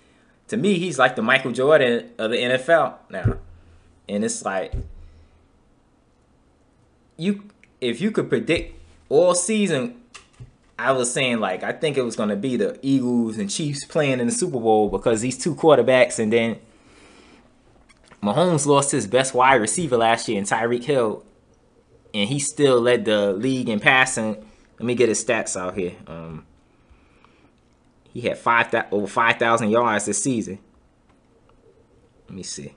to me, he's like the Michael Jordan of the NFL now, and it's like if you could predict all season. I was saying, like, I think it was going to be the Eagles and Chiefs playing in the Super Bowl because these 2 quarterbacks, and then Mahomes lost his best wide receiver last year in Tyreek Hill, and he still led the league in passing. Let me get his stats out here. He had over 5,000 yards this season. Let me see.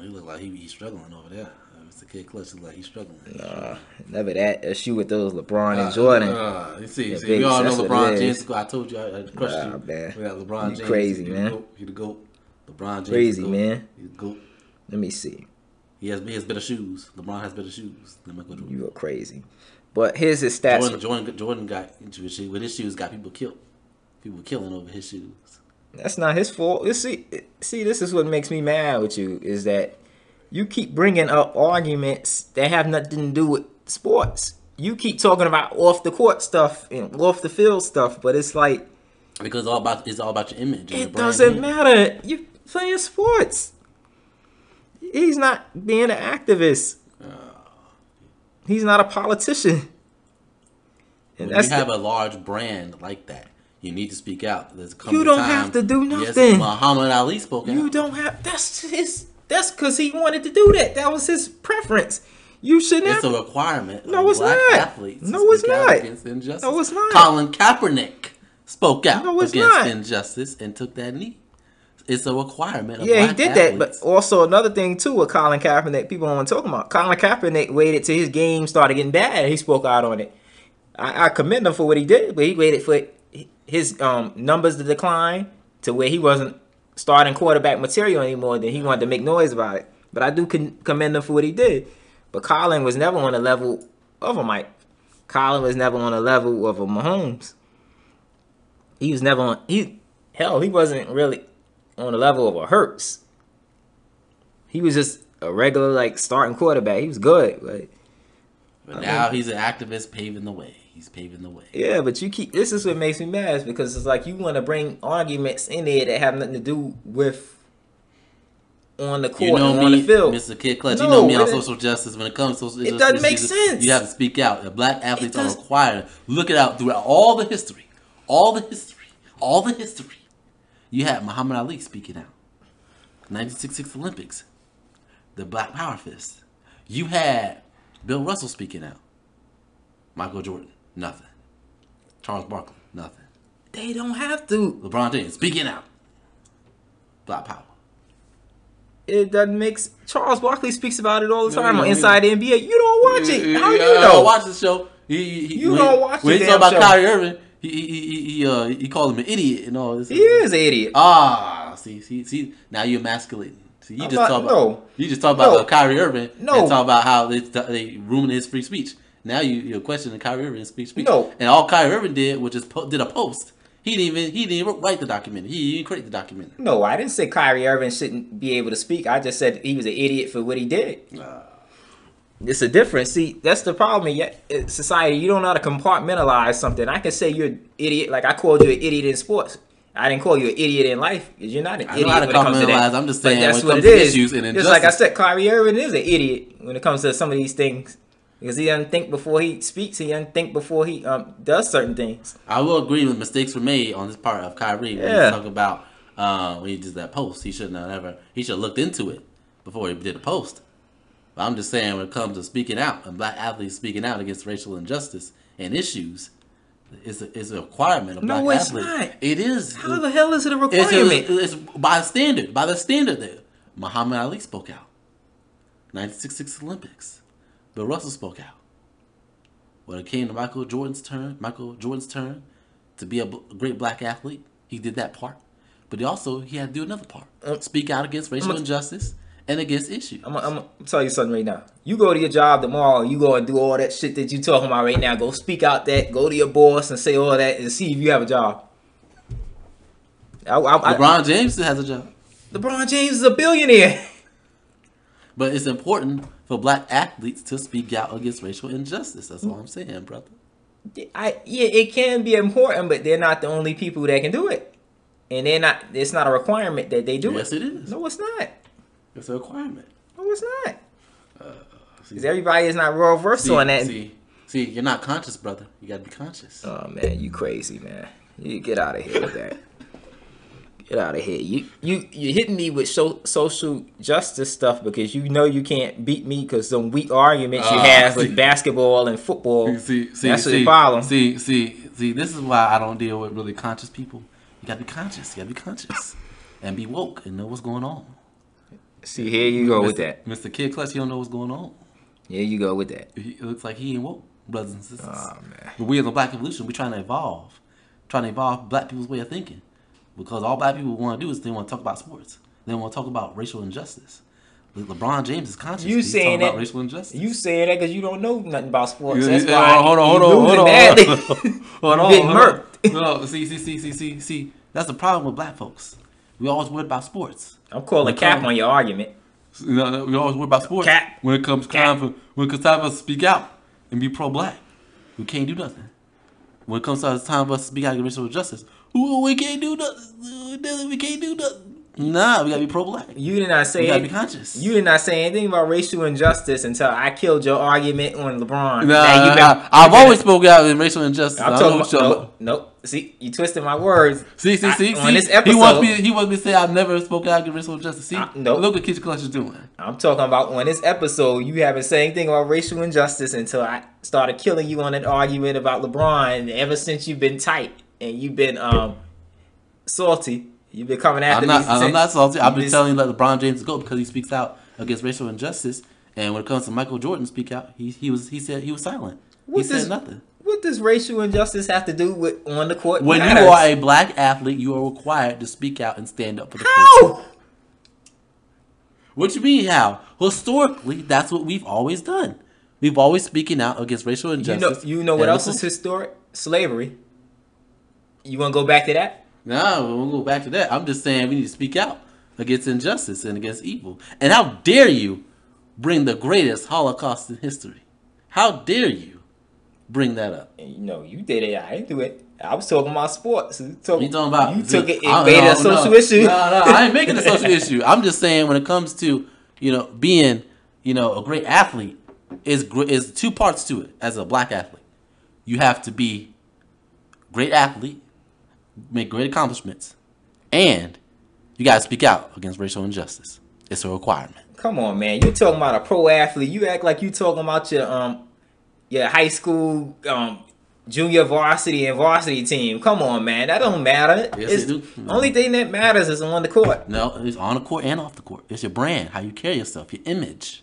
He look like he's struggling over there. Mr. Kidd Klutch look like he's struggling. Nah, never that. That shoe with those LeBron and Jordan. You see, we all know LeBron James. I told you, I crushed you. Man. We got LeBron James. Crazy, man. He the GOAT. LeBron James. Crazy, man. He's the GOAT. Let me see. He has better shoes. LeBron has better shoes than Michael Jordan. You are crazy. But here's his stats. Jordan got into his shoes. With his shoes, got people killed. People killing over his shoes. That's not his fault. You see, this is what makes me mad with you, is that you keep bringing up arguments that have nothing to do with sports. You keep talking about off the court stuff and off the field stuff, but it's like, because it's all about your image. It doesn't matter. You playing sports. He's not being an activist. He's not a politician. And when you have a large brand like that, you need to speak out. You don't have to do nothing. Yes, Muhammad Ali spoke out. You don't have. That's because he wanted to do that. That was his preference. You shouldn't. It's a requirement. No, it's not. Athletes no, it's not. Against injustice. No, it's not. Colin Kaepernick spoke out against not. injustice and took that knee. It's a requirement of he black did athletes. that. But also another thing too with Colin Kaepernick, people don't want to talk about. Colin Kaepernick waited till his game started getting bad. He spoke out on it. I commend him for what he did, but he waited for his numbers to decline to where he wasn't starting quarterback material anymore. Then he wanted to make noise about it. But I do commend him for what he did. But Colin was never on the level of a Mike. Colin was never on the level of a Mahomes. He was never on. He wasn't really on the level of a Hurts. He was just a regular starting quarterback. He was good, but now he's an activist paving the way. He's paving the way. Yeah, but this is what makes me mad, is because it's like you want to bring arguments in there that have nothing to do with on the court and on the field. Mr. Kidd Klutch, you know me on social justice. When it comes to social justice, it doesn't make sense. You have to speak out. The black athletes are required. Look it out throughout all the history. You had Muhammad Ali speaking out. 1966 Olympics. The Black Power Fist. You had Bill Russell speaking out. Michael Jordan, nothing. Charles Barkley, nothing. They don't have to. LeBron James speaking out. Black Power. It doesn't make Charles Barkley speaks about it all the time on Inside the NBA. You don't watch it. How you know? I don't watch the show. You don't watch it. When he talk about Kyrie Irving, he called him an idiot and all this. He is an idiot. See. Now you're emasculating. See, you just talk about Kyrie Irving and talk about how they ruined his free speech. Now you're questioning Kyrie Irving's speech. No. And all Kyrie Irving did was just did a post. He didn't even write the documentary. He didn't create the documentary. No, I didn't say Kyrie Irving shouldn't be able to speak. I just said he was an idiot for what he did. It's a difference. See, that's the problem in society. You don't know how to compartmentalize something. I can say you're an idiot. Like I called you an idiot in sports. I didn't call you an idiot in life because you're not an idiot when it comes to that. I'm just saying that's when what it it comes is. to issues and injustice. Just like I said, Kyrie Irving is an idiot when it comes to some of these things. Because he doesn't think before he speaks. He doesn't think before he does certain things. I will agree with mistakes were made on this part of Kyrie. When he's talking about when he did that post, he should have looked into it before he did the post. But I'm just saying, when it comes to speaking out and black athletes speaking out against racial injustice and issues, it's a requirement of black athletes. No, it's not. It is. How the hell is it a requirement? It's by standard. By the standard that Muhammad Ali spoke out. 1966 Olympics. Bill Russell spoke out. When it came to Michael Jordan's turn to be a great black athlete, he did that part. But he had to do another part. Speak out against racial injustice and against issues. I'm gonna tell you something right now. You go to your job tomorrow, you go and do all that shit that you talking about right now. Go speak out that, go to your boss and say all that and see if you have a job. LeBron James still has a job. LeBron James is a billionaire. But it's important for black athletes to speak out against racial injustice. That's all I'm saying, brother. It can be important, but they're not the only people that can do it. And it's not a requirement that they do it. Yes, it is. No, it's not. It's a requirement. No, it's not. Because everybody is not real versed on that. See, you're not conscious, brother. You got to be conscious. Oh, man, you crazy, man. You get out of here with that. Get out of here. You hitting me with social justice stuff because you know you can't beat me because some weak arguments you have with basketball and football. That's the problem. See, this is why I don't deal with really conscious people. You got to be conscious. You got to be conscious. And be woke and know what's going on. See, here you go with that. Mr. Kidd Klutch, he don't know what's going on. Here you go with that. It looks like he ain't woke, brothers and sisters. Oh, man. But we as a black evolution, we're trying to evolve. Trying to evolve black people's way of thinking. Because all black people want to do is they want to talk about sports. They want to talk about racial injustice. LeBron James is conscious. He's talking about racial injustice. You saying that because you don't know nothing about sports. That's why hold on. Hold on. Getting murked. No, see. That's the problem with black folks. We always worry about sports. I'm calling cap on your argument. We always worry about sports. Cap. When it comes time for us to speak out and be pro-black, we can't do nothing. When it comes to time for us to speak out against racial injustice, we can't do nothing. We can't do nothing. Nah, we gotta be pro-black. You did not say. We gotta be conscious. You did not say anything about racial injustice until I killed your argument on LeBron. I've always spoken out in racial injustice. I'm talking about nope. See, you twisted my words. See. On this episode, he wants me to say I've never spoken out against racial injustice. See, nope. Look what Kidd Klutch is doing. I'm talking about on this episode, you haven't said anything about racial injustice until I started killing you on an argument about LeBron. And ever since you've been tight and you've been salty. You've been coming after me. I'm not salty. I've been telling you let LeBron James go because he speaks out against racial injustice. And when it comes to Michael Jordan speak out, he said he was silent. He said nothing. What does racial injustice have to do with on the court? When you are a black athlete, you are required to speak out and stand up for the court. What you mean how? Historically, that's what we've always done. We've always speaking out against racial injustice. You know what else is historic? Slavery. You want to go back to that? No, we won't go back to that. I'm just saying we need to speak out against injustice and against evil. And how dare you bring the greatest Holocaust in history? How dare you bring that up? You did it. I didn't do it. I was talking about sports. You took it and made it a social issue. No, I ain't making a social issue. I'm just saying when it comes to being a great athlete, is two parts to it. As a black athlete, you have to be a great athlete, make great accomplishments, and you got to speak out against racial injustice. It's a requirement. Come on, man. You talking about a pro athlete. You act like you talking about your high school junior varsity and varsity team. Come on, man. That don't matter. Yes, it do. Only thing that matters is on the court. No, it's on the court and off the court. It's your brand, how you carry yourself, your image.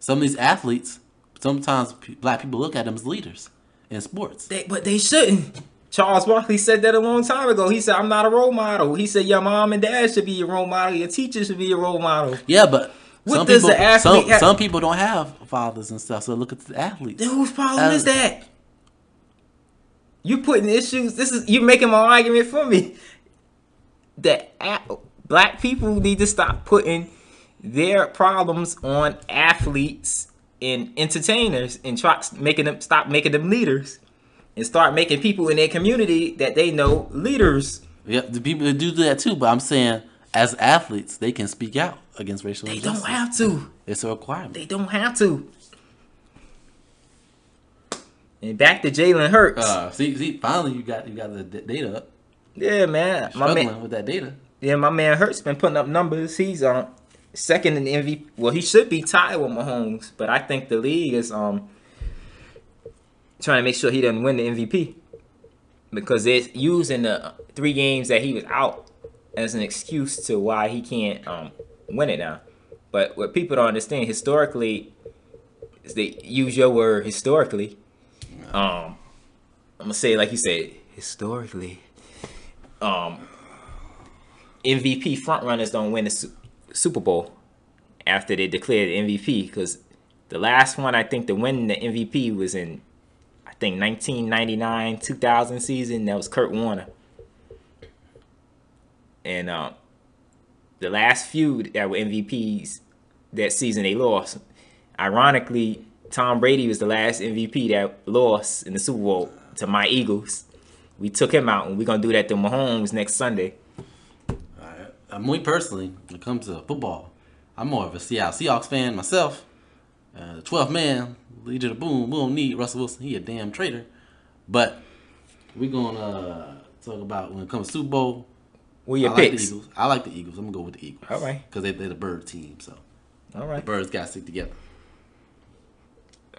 Some of these athletes, sometimes black people look at them as leaders in sports. But they shouldn't. Charles Barkley said that a long time ago. He said, I'm not a role model. He said, your mom and dad should be your role model. Your teacher should be your role model. Yeah, but some people don't have fathers and stuff. So look at the athletes. Whose problem is that? You putting issues. You're making my argument for me. That black people need to stop putting their problems on athletes and entertainers and stop making them leaders. And start making people in their community that they know leaders. Yeah, the people that do that too. But I'm saying, as athletes, they can speak out against racial injustice. They don't have to. It's a requirement. They don't have to. And back to Jalen Hurts. See, finally you got the data up. Yeah, man. Struggling with that data. Yeah, my man Hurts been putting up numbers. He's second in the MVP. Well, he should be tied with Mahomes, but I think the league is trying to make sure he doesn't win the MVP because they're using the 3 games that he was out as an excuse to why he can't win it now. But what people don't understand historically is they use your word historically. I'm gonna say it like you said historically. MVP frontrunners don't win the Super Bowl after they declare the MVP because the last one I think to win the MVP was in I think 1999-2000 season. That was Kurt Warner. And the last few that were MVPs that season they lost. Ironically, Tom Brady was the last MVP that lost in the Super Bowl to my Eagles. We took him out, and we're going to do that to Mahomes next Sunday. Me personally, when it comes to football, I'm more of a Seattle Seahawks fan myself. The 12th man, leader of the boom. We don't need Russell Wilson. He a damn traitor. But we're going to talk about when it comes to Super Bowl. What are your picks? The Eagles. I like the Eagles. I'm going to go with the Eagles. All right. Because they're the bird team. So all right. The birds got to stick together.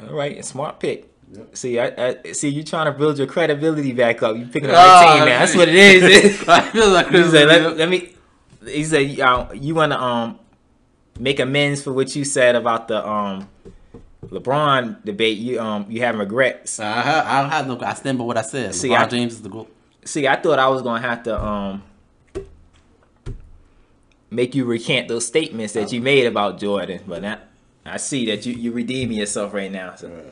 All right. Smart pick. Yep. See, I see you trying to build your credibility back up. You picking the right team now. That's what it is. I feel like he said, let me. He said, you want to make amends for what you said about the LeBron debate. You have regrets. I don't have no. I stand by what I said. See, LeBron James is the GOAT. See, I thought I was gonna have to make you recant those statements that you made about Jordan, but I see that you redeeming yourself right now. So.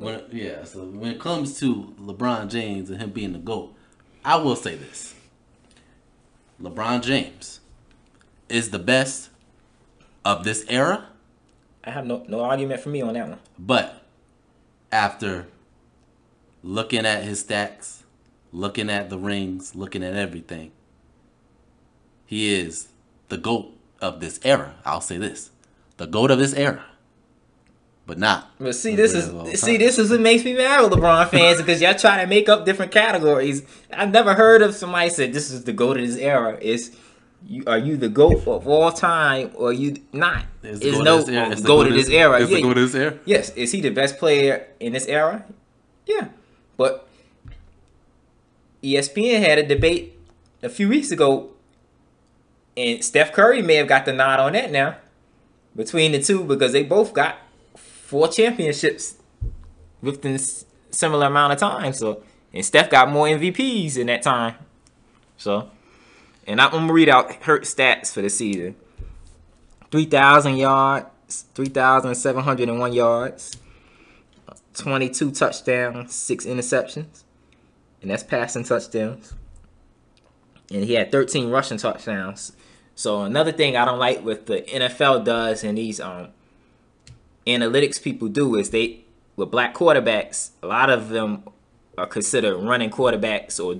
So when it comes to LeBron James and him being the GOAT, I will say this. LeBron James is the best of this era. I have no argument for me on that one. But after looking at his stats, looking at the rings, looking at everything, he is the GOAT of this era. I'll say this. The GOAT of this era. But not. But this is what makes me mad with LeBron fans because y'all trying to make up different categories. I've never heard of somebody said this is the GOAT of this era. Are you the GOAT of all time or are you not? It's no GOAT of this era. It's the GOAT of this era. Yes. Is he the best player in this era? Yeah. But ESPN had a debate a few weeks ago, and Steph Curry may have got the nod on that now between the two because they both got 4 championships within similar amount of time. So, and Steph got more MVPs in that time. So, and I'm gonna read out Hurts stats for the season: 3,000 yards, 3,701 yards, 22 touchdowns, 6 interceptions, and that's passing touchdowns. And he had 13 rushing touchdowns. So another thing I don't like what the NFL does and these analytics people do is with black quarterbacks, a lot of them are considered running quarterbacks or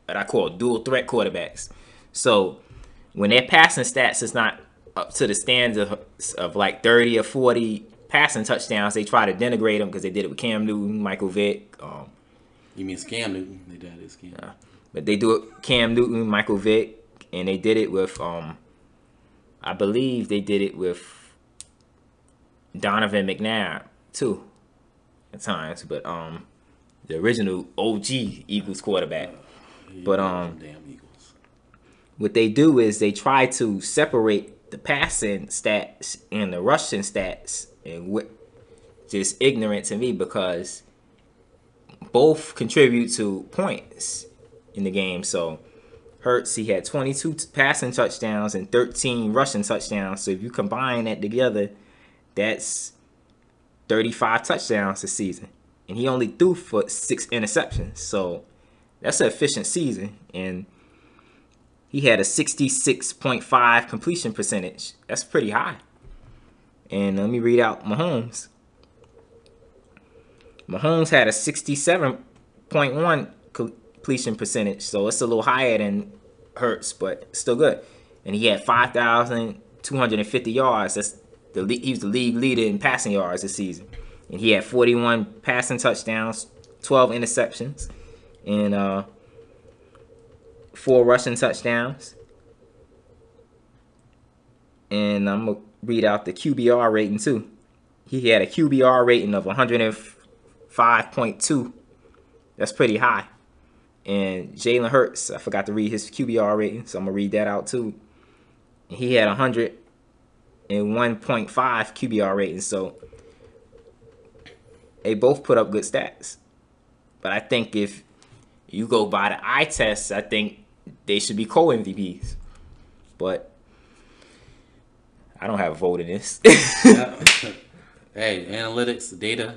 what I call dual threat quarterbacks. So when their passing stats is not up to the standards of like 30 or 40 passing touchdowns, they try to denigrate them because they did it with Cam Newton, Michael Vick. You mean Cam Newton? They did it Cam. But they do it Cam Newton, Michael Vick, and they did it with I believe they did it with Donovan McNabb too at times, but the original OG Eagles quarterback. But damn Eagles. What they do is they try to separate the passing stats and the rushing stats, and what just ignorant to me because both contribute to points in the game. So Hurts, he had 22 passing touchdowns and 13 rushing touchdowns. So if you combine that together, that's 35 touchdowns this season. And he only threw for 6 interceptions. So that's an efficient season. And he had a 66.5 completion percentage. That's pretty high. And let me read out Mahomes. Mahomes had a 67.1 completion percentage. So it's a little higher than Hurts, but still good. And he had 5,250 yards. He was the league leader in passing yards this season. and he had 41 passing touchdowns, 12 interceptions, and 4 rushing touchdowns. And I'm going to read out the QBR rating too. He had a QBR rating of 105.2. That's pretty high. And Jalen Hurts, I forgot to read his QBR rating, so I'm going to read that out too. He had 101.5 QBR rating, so they both put up good stats. But I think if you go by the eye test, I think they should be co-MVPs. But I don't have a vote in this. Hey, analytics, data.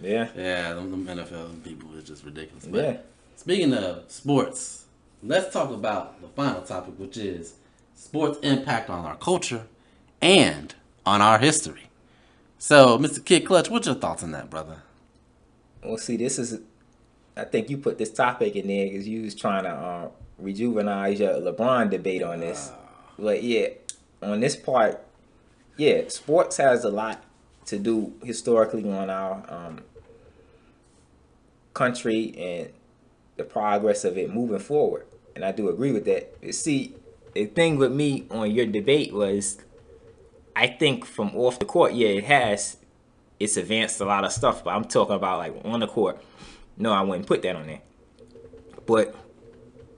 Yeah. Yeah, them NFL people is just ridiculous. Yeah. But speaking of sports, let's talk about the final topic, which is sports' impact on our culture and on our history. So, Mr. Kidd Klutch, what's your thoughts on that, brother? Well, see, I think you put this topic in there because you was trying to rejuvenate your LeBron debate on this. But yeah, on this part, yeah, sports has a lot to do historically on our country and the progress of it moving forward. And I do agree with that. But see, the thing with me on your debate was, I think from off the court, yeah, it's advanced a lot of stuff, but I'm talking about like on the court. No, I wouldn't put that on there. But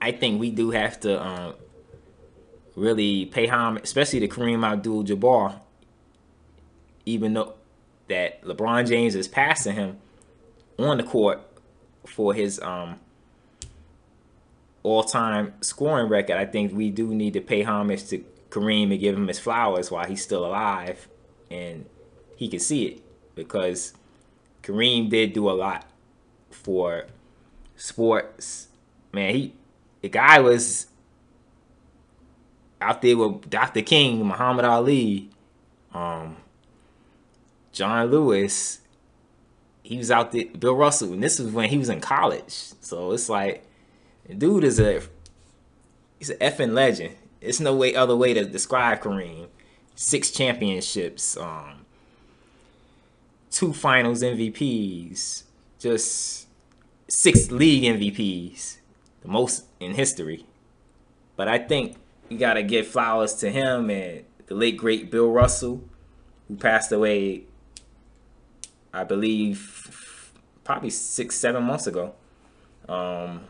I think we do have to really pay homage, especially to Kareem Abdul-Jabbar, even though that LeBron James is passing him on the court for his all-time scoring record. I think we do need to pay homage to Kareem and give him his flowers while he's still alive and he can see it, because Kareem did do a lot for sports. Man, the guy was out there with Dr. King, Muhammad Ali, John Lewis. He was out there, Bill Russell, and this was when he was in college. So it's like, the dude he's an effing legend. It's no other way to describe Kareem. 6 championships, 2 finals MVPs, just 6 league MVPs, the most in history. But I think you gotta give flowers to him and the late great Bill Russell, who passed away, I believe, probably 6-7 months ago. I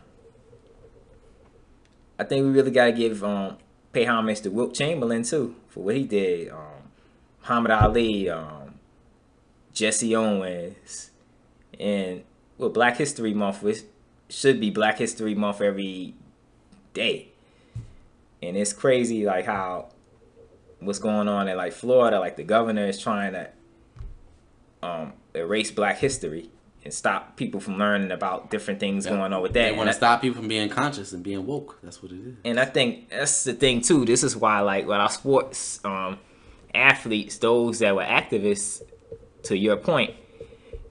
think we really gotta pay homage to Wilt Chamberlain too for what he did. Muhammad Ali, Jesse Owens, and Black History Month, which should be Black History Month every day. And it's crazy like how what's going on in like Florida, like the governor is trying to erase Black history and stop people from learning about different things going on with that. They want to stop people from being conscious and being woke. That's what it is. And I think that's the thing too. This is why, like, with our sports athletes, those that were activists, to your point,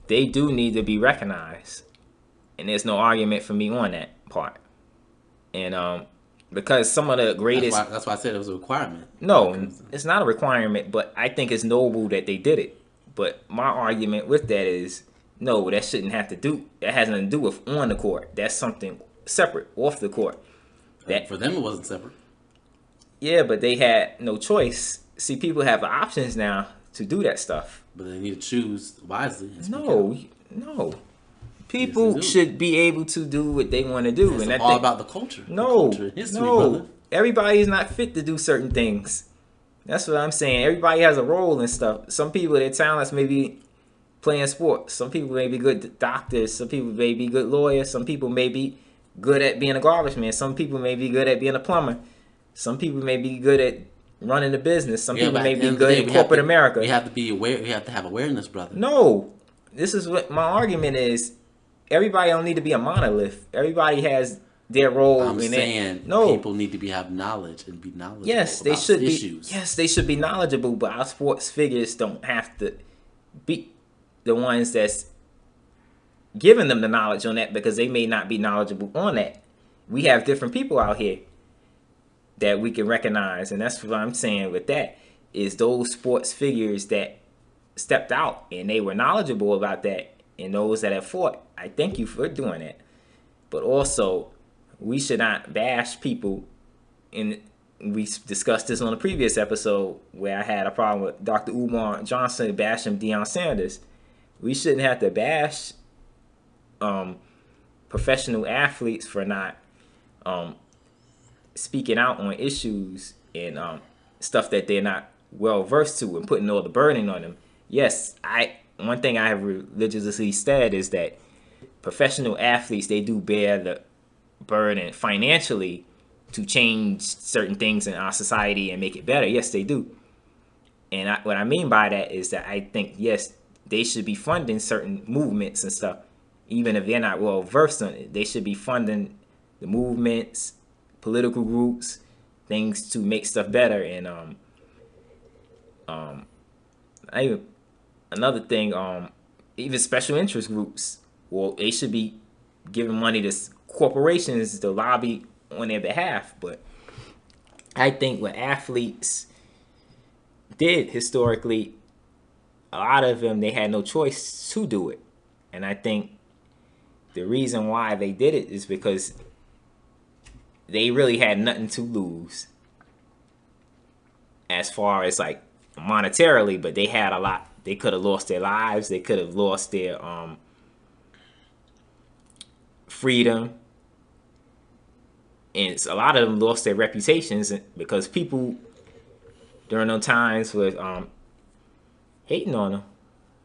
they do need to be recognized. And there's no argument for me on that part. And because some of the greatest... That's why I said it was a requirement. No, it's not a requirement, but I think it's noble that they did it. But my argument with that is, no, that shouldn't have to do... That has nothing to do with on the court. That's something separate, off the court. That, for them, it wasn't separate. Yeah, but they had no choice. See, people have the options now to do that stuff. But they need to choose wisely. No. People should be able to do what they want to do. It's all about the culture. No, the culture, history, brother. Everybody is not fit to do certain things. That's what I'm saying. Everybody has a role and stuff. Some people, their talents may be playing sports. Some people may be good doctors. Some people may be good lawyers. Some people may be good at being a garbage man. Some people may be good at being a plumber. Some people may be good at running a business. Some people may be good in corporate America. We have to be aware. We have to have awareness, brother. No, this is what my argument is. Everybody don't need to be a monolith. Everybody has their role. I'm saying people need to have knowledge and be knowledgeable. Yes, they should issues. be. Yes, they should be knowledgeable. But our sports figures don't have to be the ones that's giving them the knowledge on that, because they may not be knowledgeable on that. We have different people out here that we can recognize, and that's what I'm saying with that is those sports figures that stepped out and they were knowledgeable about that, and those that have fought, I thank you for doing that. But also, we should not bash people. And we discussed this on a previous episode where I had a problem with Dr. Umar Johnson bashing Deion Sanders. We shouldn't have to bash professional athletes for not speaking out on issues and stuff that they're not well versed to, and putting all the burden on them. Yes, one thing I have religiously said is that professional athletes, they do bear the burden financially to change certain things in our society and make it better. Yes, they do. And what I mean by that is that I think, yes, they should be funding certain movements and stuff, even if they're not well versed on it. They should be funding the movements, political groups, things to make stuff better. And another thing, even special interest groups, well, they should be giving money to corporations to lobby on their behalf. But I think what athletes did historically, a lot of them, they had no choice to do it. And I think the reason why they did it is because they really had nothing to lose as far as like monetarily, but they had a lot. They could have lost their lives. They could have lost their freedom. And a lot of them lost their reputations because people during those times were hating on them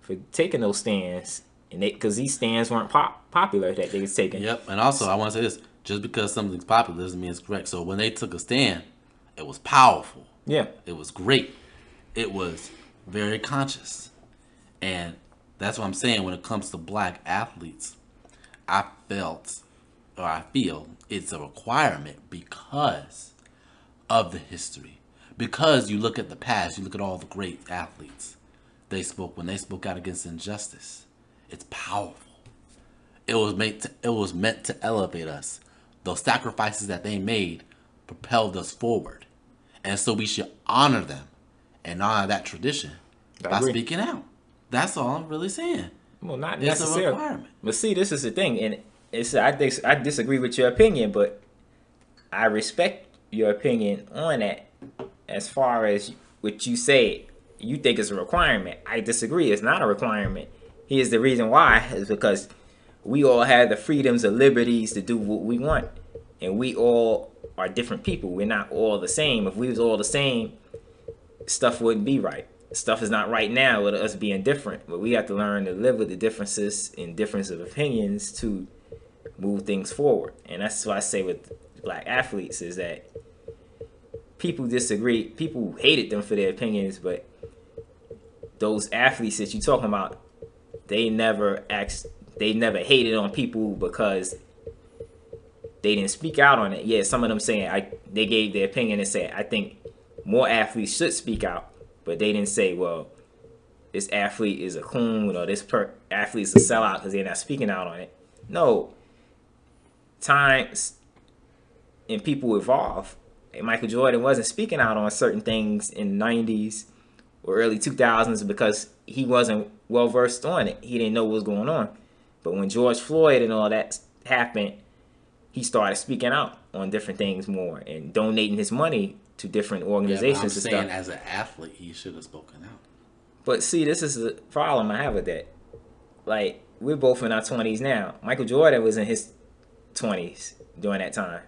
for taking those stands, and because these stands weren't popular that they was taking. Yep, and also I want to say this: just because something's popular doesn't mean it's correct. So when they took a stand, it was powerful. Yeah, it was great. It was very conscious, and that's what I'm saying. When it comes to black athletes, I feel it's a requirement because of the history. Because you look at the past, you look at all the great athletes. When they spoke out against injustice. It's powerful. It was meant to elevate us. Those sacrifices that they made propelled us forward. And so we should honor them and honor that tradition by speaking out. That's all I'm really saying. Well, not it's necessarily. A requirement. But see, this is the thing, and I disagree with your opinion, but I respect your opinion on that. As far as what you say, you think it's a requirement. I disagree. It's not a requirement. Here's the reason why: is because we all have the freedoms and liberties to do what we want, and we all are different people. We're not all the same. If we was all the same, stuff wouldn't be right. Stuff is not right now with us being different, but we have to learn to live with the differences and difference of opinions to move things forward. And that's what I say with black athletes is that people disagree. People hated them for their opinions, but those athletes that you're talking about, they never hated on people because they didn't speak out on it. Yeah, some of them saying they gave their opinion and said, I think more athletes should speak out, but they didn't say, well, this athlete is a coon or this athlete is a sellout because they're not speaking out on it. No. Times and people evolve. Michael Jordan wasn't speaking out on certain things in the 90s or early 2000s because he wasn't well versed on it. He didn't know what was going on. But when George Floyd and all that happened, he started speaking out on different things more and donating his money to different organizations and stuff. I'm saying as an athlete, he should have spoken out. But see, this is the problem I have with that. Like, we're both in our 20s now. Michael Jordan was in his 20s during that time.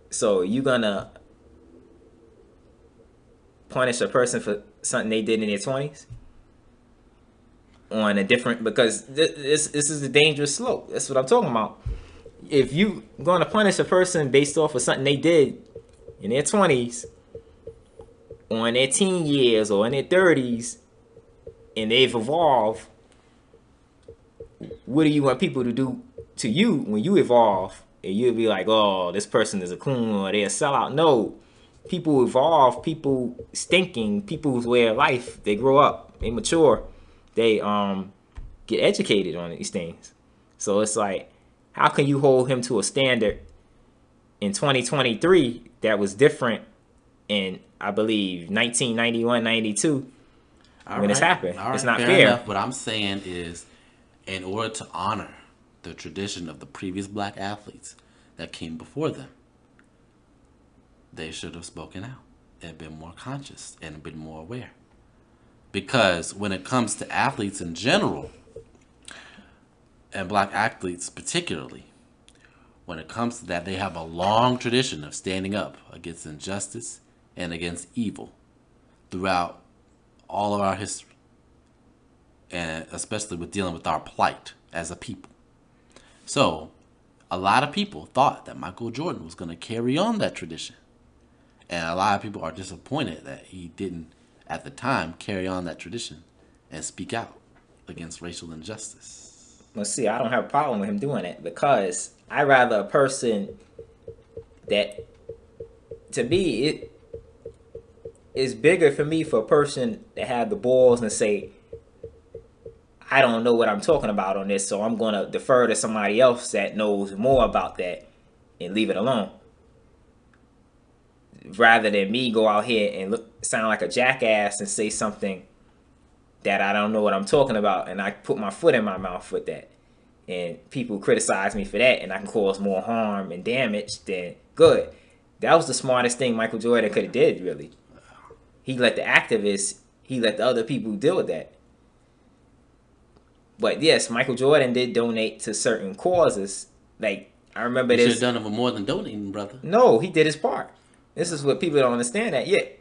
So you gonna punish a person for something they did in their 20s on a different, because this is a dangerous slope. That's what I'm talking about. If you gonna punish a person based off of something they did in their 20s or in their teen years or in their 30s and they've evolved, what do you want people to do to you when you evolve? And you'll be like, oh, this person is a coon or they're a sellout. No. People evolve. People stinking. People's way of life. They grow up. They mature. They get educated on these things. So it's like, how can you hold him to a standard in 2023 that was different in, I believe, 1991, 92? when it's happened. All It's right, not fair fair. enough. What I'm saying is, in order to honor the tradition of the previous black athletes that came before them, they should have spoken out and been more conscious and been more aware. Because when it comes to athletes in general, and black athletes particularly, when it comes to that, they have a long tradition of standing up against injustice and against evil throughout all of our history, and especially with dealing with our plight as a people. So, a lot of people thought that Michael Jordan was going to carry on that tradition. And a lot of people are disappointed that he didn't, at the time, carry on that tradition and speak out against racial injustice. Well, see, I don't have a problem with him doing it because I rather a person that, to me, it is bigger for me for a person to have the balls and say, I don't know what I'm talking about on this, so I'm going to defer to somebody else that knows more about that and leave it alone. Rather than me go out here and sound like a jackass and say something that I don't know what I'm talking about, and I put my foot in my mouth with that. And people criticize me for that, and I can cause more harm and damage than good. That was the smartest thing Michael Jordan could have did, really. He let the activists, he let the other people deal with that. But yes, Michael Jordan did donate to certain causes. Like, I remember You this. should have done it for more than donating, brother. No, he did his part. This is what people don't understand that yet.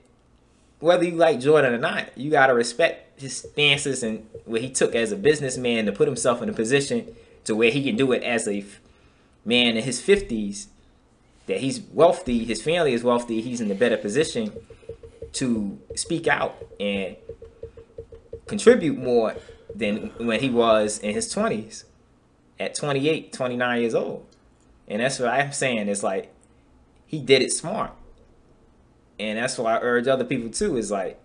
Whether you like Jordan or not, you got to respect his stances and what he took as a businessman to put himself in a position to where he can do it as a man in his 50s, that he's wealthy, his family is wealthy, he's in a better position to speak out and contribute more than when he was in his 20s at 28, 29 years old. And that's what I'm saying. It's like he did it smart. And that's why I urge other people too, is like,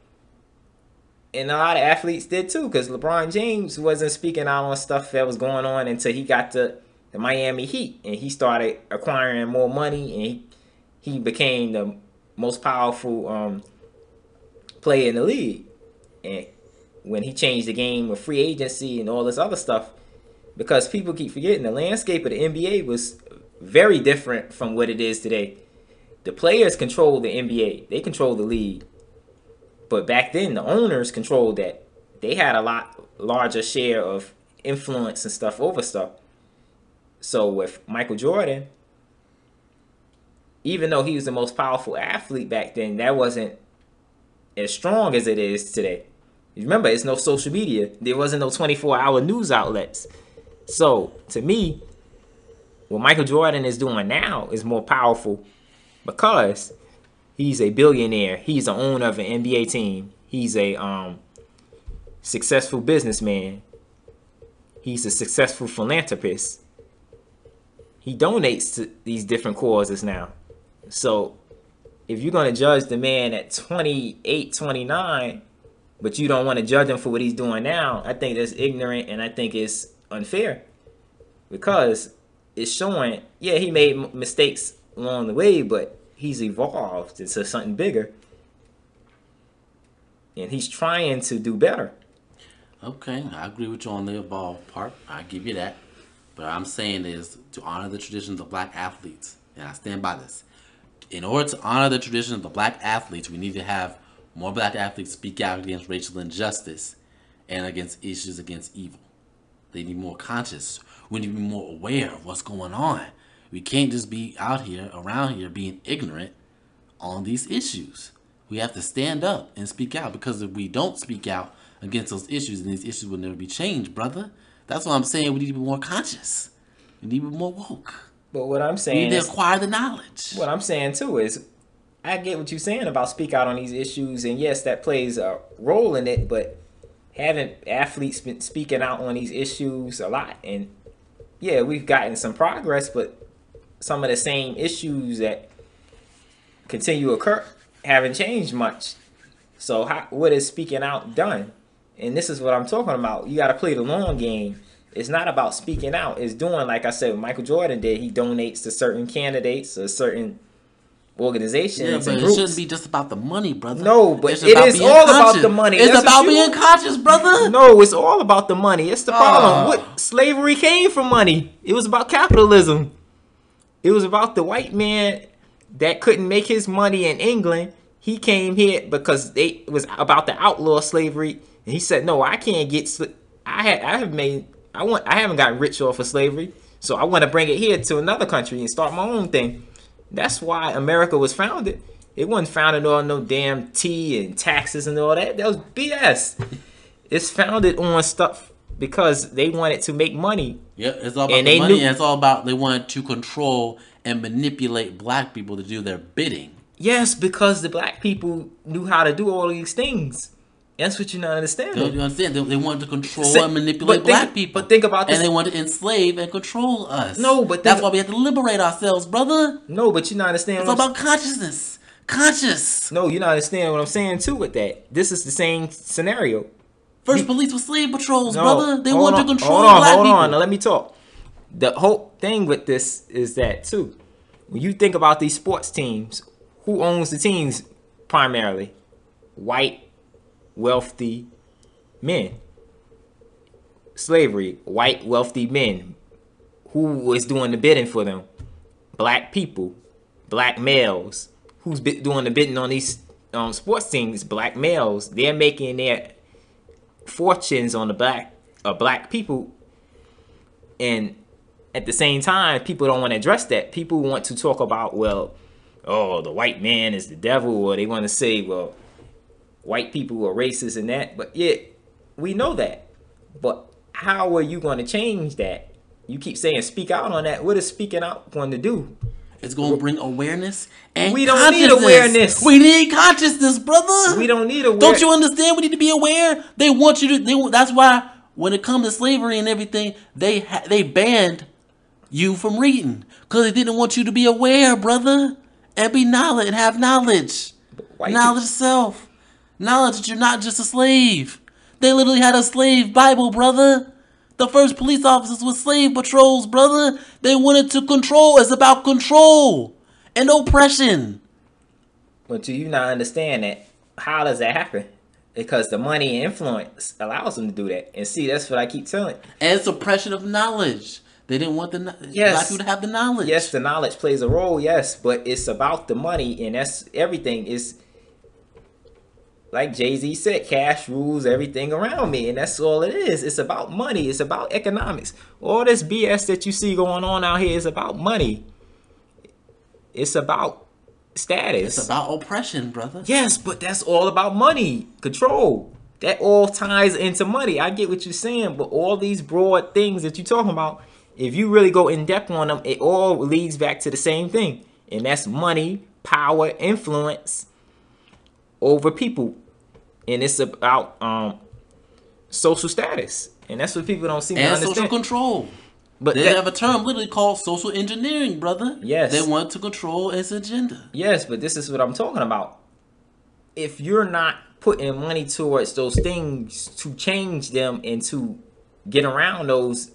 and a lot of athletes did too, because LeBron James wasn't speaking out on stuff that was going on until he got to the Miami Heat and he started acquiring more money and he became the most powerful player in the league. And when he changed the game with free agency and all this other stuff, because people keep forgetting the landscape of the NBA was very different from what it is today. The players control the NBA. They control the league. But back then, the owners controlled that. They had a lot larger share of influence and stuff over stuff. So with Michael Jordan, even though he was the most powerful athlete back then, that wasn't as strong as it is today. Remember, it's no social media. There wasn't no 24-hour news outlets. So, to me, what Michael Jordan is doing now is more powerful because he's a billionaire. He's the owner of an NBA team. He's a successful businessman. He's a successful philanthropist. He donates to these different causes now. So, if you're going to judge the man at 28, 29, but you don't want to judge him for what he's doing now, I think that's ignorant and I think it's unfair. Because it's showing, yeah, he made mistakes along the way, but he's evolved into something bigger. And he's trying to do better. Okay, I agree with you on the evolve part. I give you that. But what I'm saying is to honor the traditions of black athletes, and I stand by this. In order to honor the tradition of the black athletes, we need to have more black athletes speak out against racial injustice and against issues against evil. They need more conscious. We need to be more aware of what's going on. We can't just be out here, around here, being ignorant on these issues. We have to stand up and speak out, because if we don't speak out against those issues, then these issues will never be changed, brother. That's what I'm saying. We need to be more conscious. We need to be more woke. But what I'm We saying need is, to acquire the knowledge. what I'm saying too is, I get what you're saying about speak out on these issues, and yes, that plays a role in it, but having athletes been speaking out on these issues a lot, and yeah, we've gotten some progress, but some of the same issues that continue to occur haven't changed much. So what is speaking out done? And this is what I'm talking about. You got to play the long game. It's not about speaking out. It's doing, like I said, what Michael Jordan did. He donates to certain candidates or certain organizations but and it groups. shouldn't be just about the money, brother. No, but It's it about is being all conscious. about the money. It's That's about what you being want. conscious, brother. No, it's all about the money. It's the problem. What slavery came from money. It was about capitalism. It was about the white man that couldn't make his money in England. He came here because it was about to outlaw slavery, and he said, "No, I can't get. I haven't gotten rich off of slavery, so I want to bring it here to another country and start my own thing." That's why America was founded. It wasn't founded on no damn tea and taxes and all that. That was BS. It's founded on stuff because they wanted to make money. Yep, it's all about the money, and it's all about they wanted to control and manipulate black people to do their bidding. Yes, because the black people knew how to do all these things. That's what you're not understanding. Don't you understand? They wanted to control and manipulate black people. But think about this. And they wanted to enslave and control us. No, but that's why we have to liberate ourselves, brother. No, but you're not understanding. It's all about consciousness. Conscious. No, you're not understanding what I'm saying too with that. This is the same scenario. First police were slave patrols, brother. They wanted to control black people. Hold on, now let me talk. The whole thing with this is that too. When you think about these sports teams, who owns the teams primarily? White, wealthy men. Slavery, white, wealthy men. Who was doing the bidding for them? Black people, black males. Who's doing the bidding on these sports teams? Black males. They're making their fortunes on the black people, and at the same time, people don't want to address that. People want to talk about, well, oh, the white man is the devil, or they want to say, well, white people are racist and that. But yeah, we know that. But how are you going to change that? You keep saying speak out on that. What is speaking out going to do? It's going to bring awareness and we don't need awareness. We need consciousness, brother. We don't need awareness. Don't you understand? We need to be aware. They want you to. That's why when it comes to slavery and everything, they banned you from reading because they didn't want you to be aware, brother, and be knowledge and have knowledge, knowledge itself, knowledge that you're not just a slave. They literally had a slave Bible, brother. The first police officers were slave patrols, brother. They wanted to control. It's about control and oppression. But do you not understand that? How does that happen? Because the money and influence allows them to do that. And see, that's what I keep telling. And suppression of knowledge. They didn't want the black people to have the knowledge. Yes, the knowledge plays a role, yes. But it's about the money, and that's everything is... Like Jay-Z said, cash rules everything around me. And that's all it is. It's about money. It's about economics. All this BS that you see going on out here is about money. It's about status. It's about oppression, brother. Yes, but that's all about money. Control. That all ties into money. I get what you're saying, but all these broad things that you're talking about, if you really go in depth on them, it all leads back to the same thing. And that's money, power, influence over people. And it's about social status. And that's what people don't seem to understand. And social control. But they have a term literally called social engineering, brother. Yes. They want to control its agenda. Yes, but this is what I'm talking about. If you're not putting money towards those things to change them and to get around those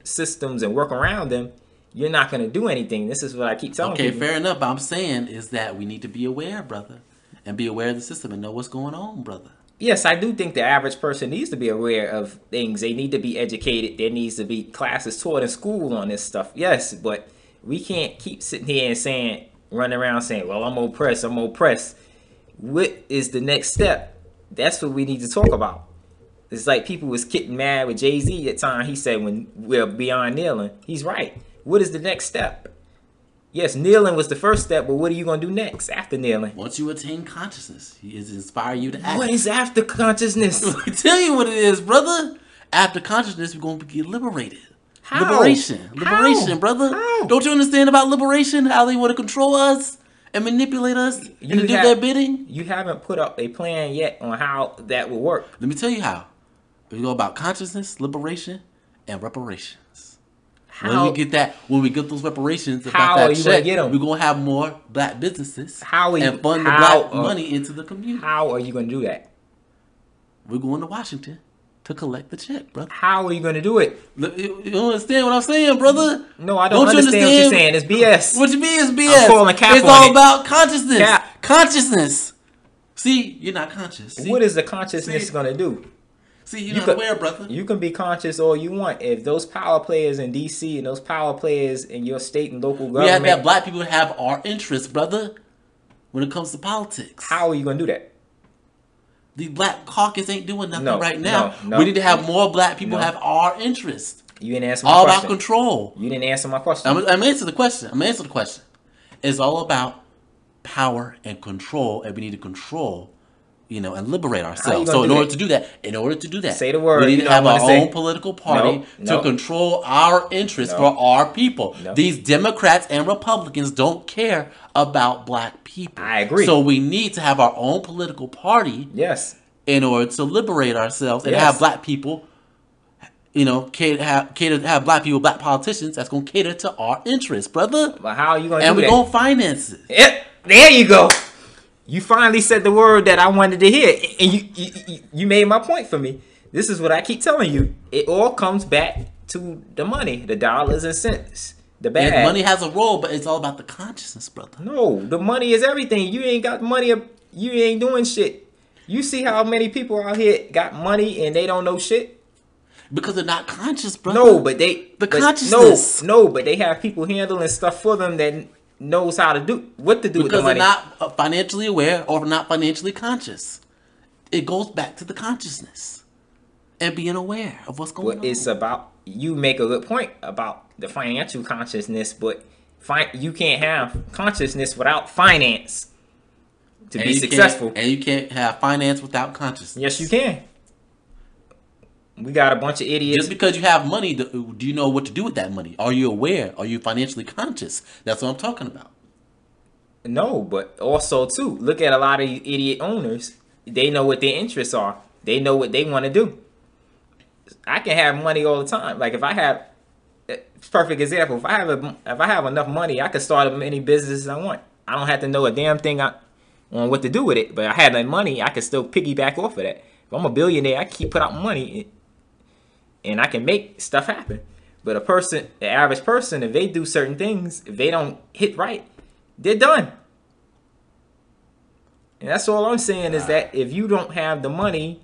systems and work around them, you're not going to do anything. This is what I keep telling people. Okay, fair enough. But I'm saying is that we need to be aware, brother. And be aware of the system and know what's going on, brother. Yes, I do think the average person needs to be aware of things. They need to be educated. There needs to be classes taught in school on this stuff. Yes, but we can't keep sitting here and running around saying, well, I'm oppressed, I'm oppressed. What is the next step? That's what we need to talk about. It's like people was getting mad with Jay-Z at the time. He said when we're beyond kneeling. He's right. What is the next step? Yes, kneeling was the first step, but what are you going to do next after kneeling? Once you attain consciousness, he is inspire you to act. What is after consciousness? Let me tell you what it is, brother. After consciousness, we're going to get liberated. How? Liberation, brother. How? Don't you understand about liberation? How they want to control us and manipulate us and to do their bidding? You haven't put up a plan yet on how that will work. Let me tell you how. We go about consciousness, liberation, and reparations. When we get those reparations about that check, we're going to have more black businesses and fund the black money into the community. How are you going to do that? We're going to Washington to collect the check, brother. How are you going to do it? You don't understand what I'm saying, brother? No, I don't understand what you're saying. It's BS. What you mean it's BS? I'm calling cap it's on all it. about consciousness. Cap. Consciousness. See, you're not conscious. See? What is the consciousness going to do? See, you're not aware, brother. You can be conscious all you want. If those power players in D.C. and those power players in your state and local government... We have that black people have our interests, brother, when it comes to politics. How are you going to do that? The black caucus ain't doing nothing right now. No. We need to have more black people have our interests. You didn't answer my all question. About control. You didn't answer my question. I'm going to answer the question. It's all about power and control, and we need to control... and liberate ourselves. So in order to do that, say the word. We need to have our own political party to control our interests for our people. These Democrats and Republicans don't care about black people. I agree. So we need to have our own political party. Yes. In order to liberate ourselves and have black people, have black people, black politicians that's going to cater to our interests, brother. But how are you going to do that? And we're going to finance it. Yep. There you go. You finally said the word that I wanted to hear, and you made my point for me. This is what I keep telling you. It all comes back to the money, the dollars and cents, the bag. And money has a role, but it's all about the consciousness, brother. No, the money is everything. You ain't got money, you ain't doing shit. You see how many people out here got money and they don't know shit? Because they're not conscious, brother. No, but consciousness. No, but they have people handling stuff for them that knows how to do what to do with the money. Because they're not financially aware or not financially conscious. It goes back to the consciousness and being aware of what's going on. It's about, you make a good point about the financial consciousness, but you can't have consciousness without finance to be successful. And you can't have finance without consciousness. Yes, you can. We got a bunch of idiots. Just because you have money, do you know what to do with that money? Are you aware? Are you financially conscious? That's what I'm talking about. No, but also, too, look at a lot of idiot owners. They know what their interests are. They know what they want to do. I can have money all the time. Like, if I have, perfect example, if I have enough money, I can start as many businesses I want. I don't have to know a damn thing on what to do with it. But I had that money, I can still piggyback off of that. If I'm a billionaire, I keep put out money and I can make stuff happen. But the average person, if they do certain things, if they don't hit right, they're done. And that's all I'm saying is that if you don't have the money,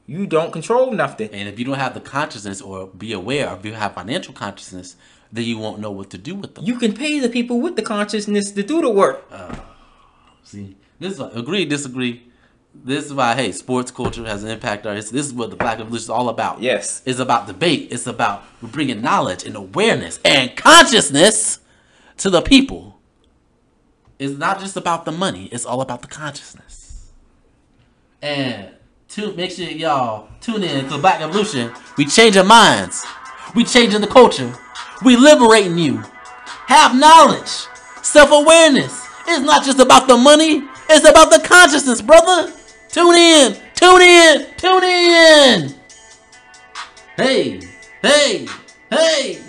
you don't control nothing. And if you don't have the consciousness or be aware, or if you have financial consciousness, then you won't know what to do with them. You can pay the people with the consciousness to do the work. See, this is why, agree, disagree. This is why, hey, sports culture has an impact on this. This is what the Black Revolution is all about. Yes. It's about debate. It's about bringing knowledge and awareness and consciousness to the people. It's not just about the money. It's all about the consciousness. And make sure y'all tune in to the Black Revolution. We changing minds. We changing the culture. We liberating you. Have knowledge. Self-awareness. It's not just about the money. It's about the consciousness, brother. Tune in. Tune in. Tune in. Hey. Hey. Hey.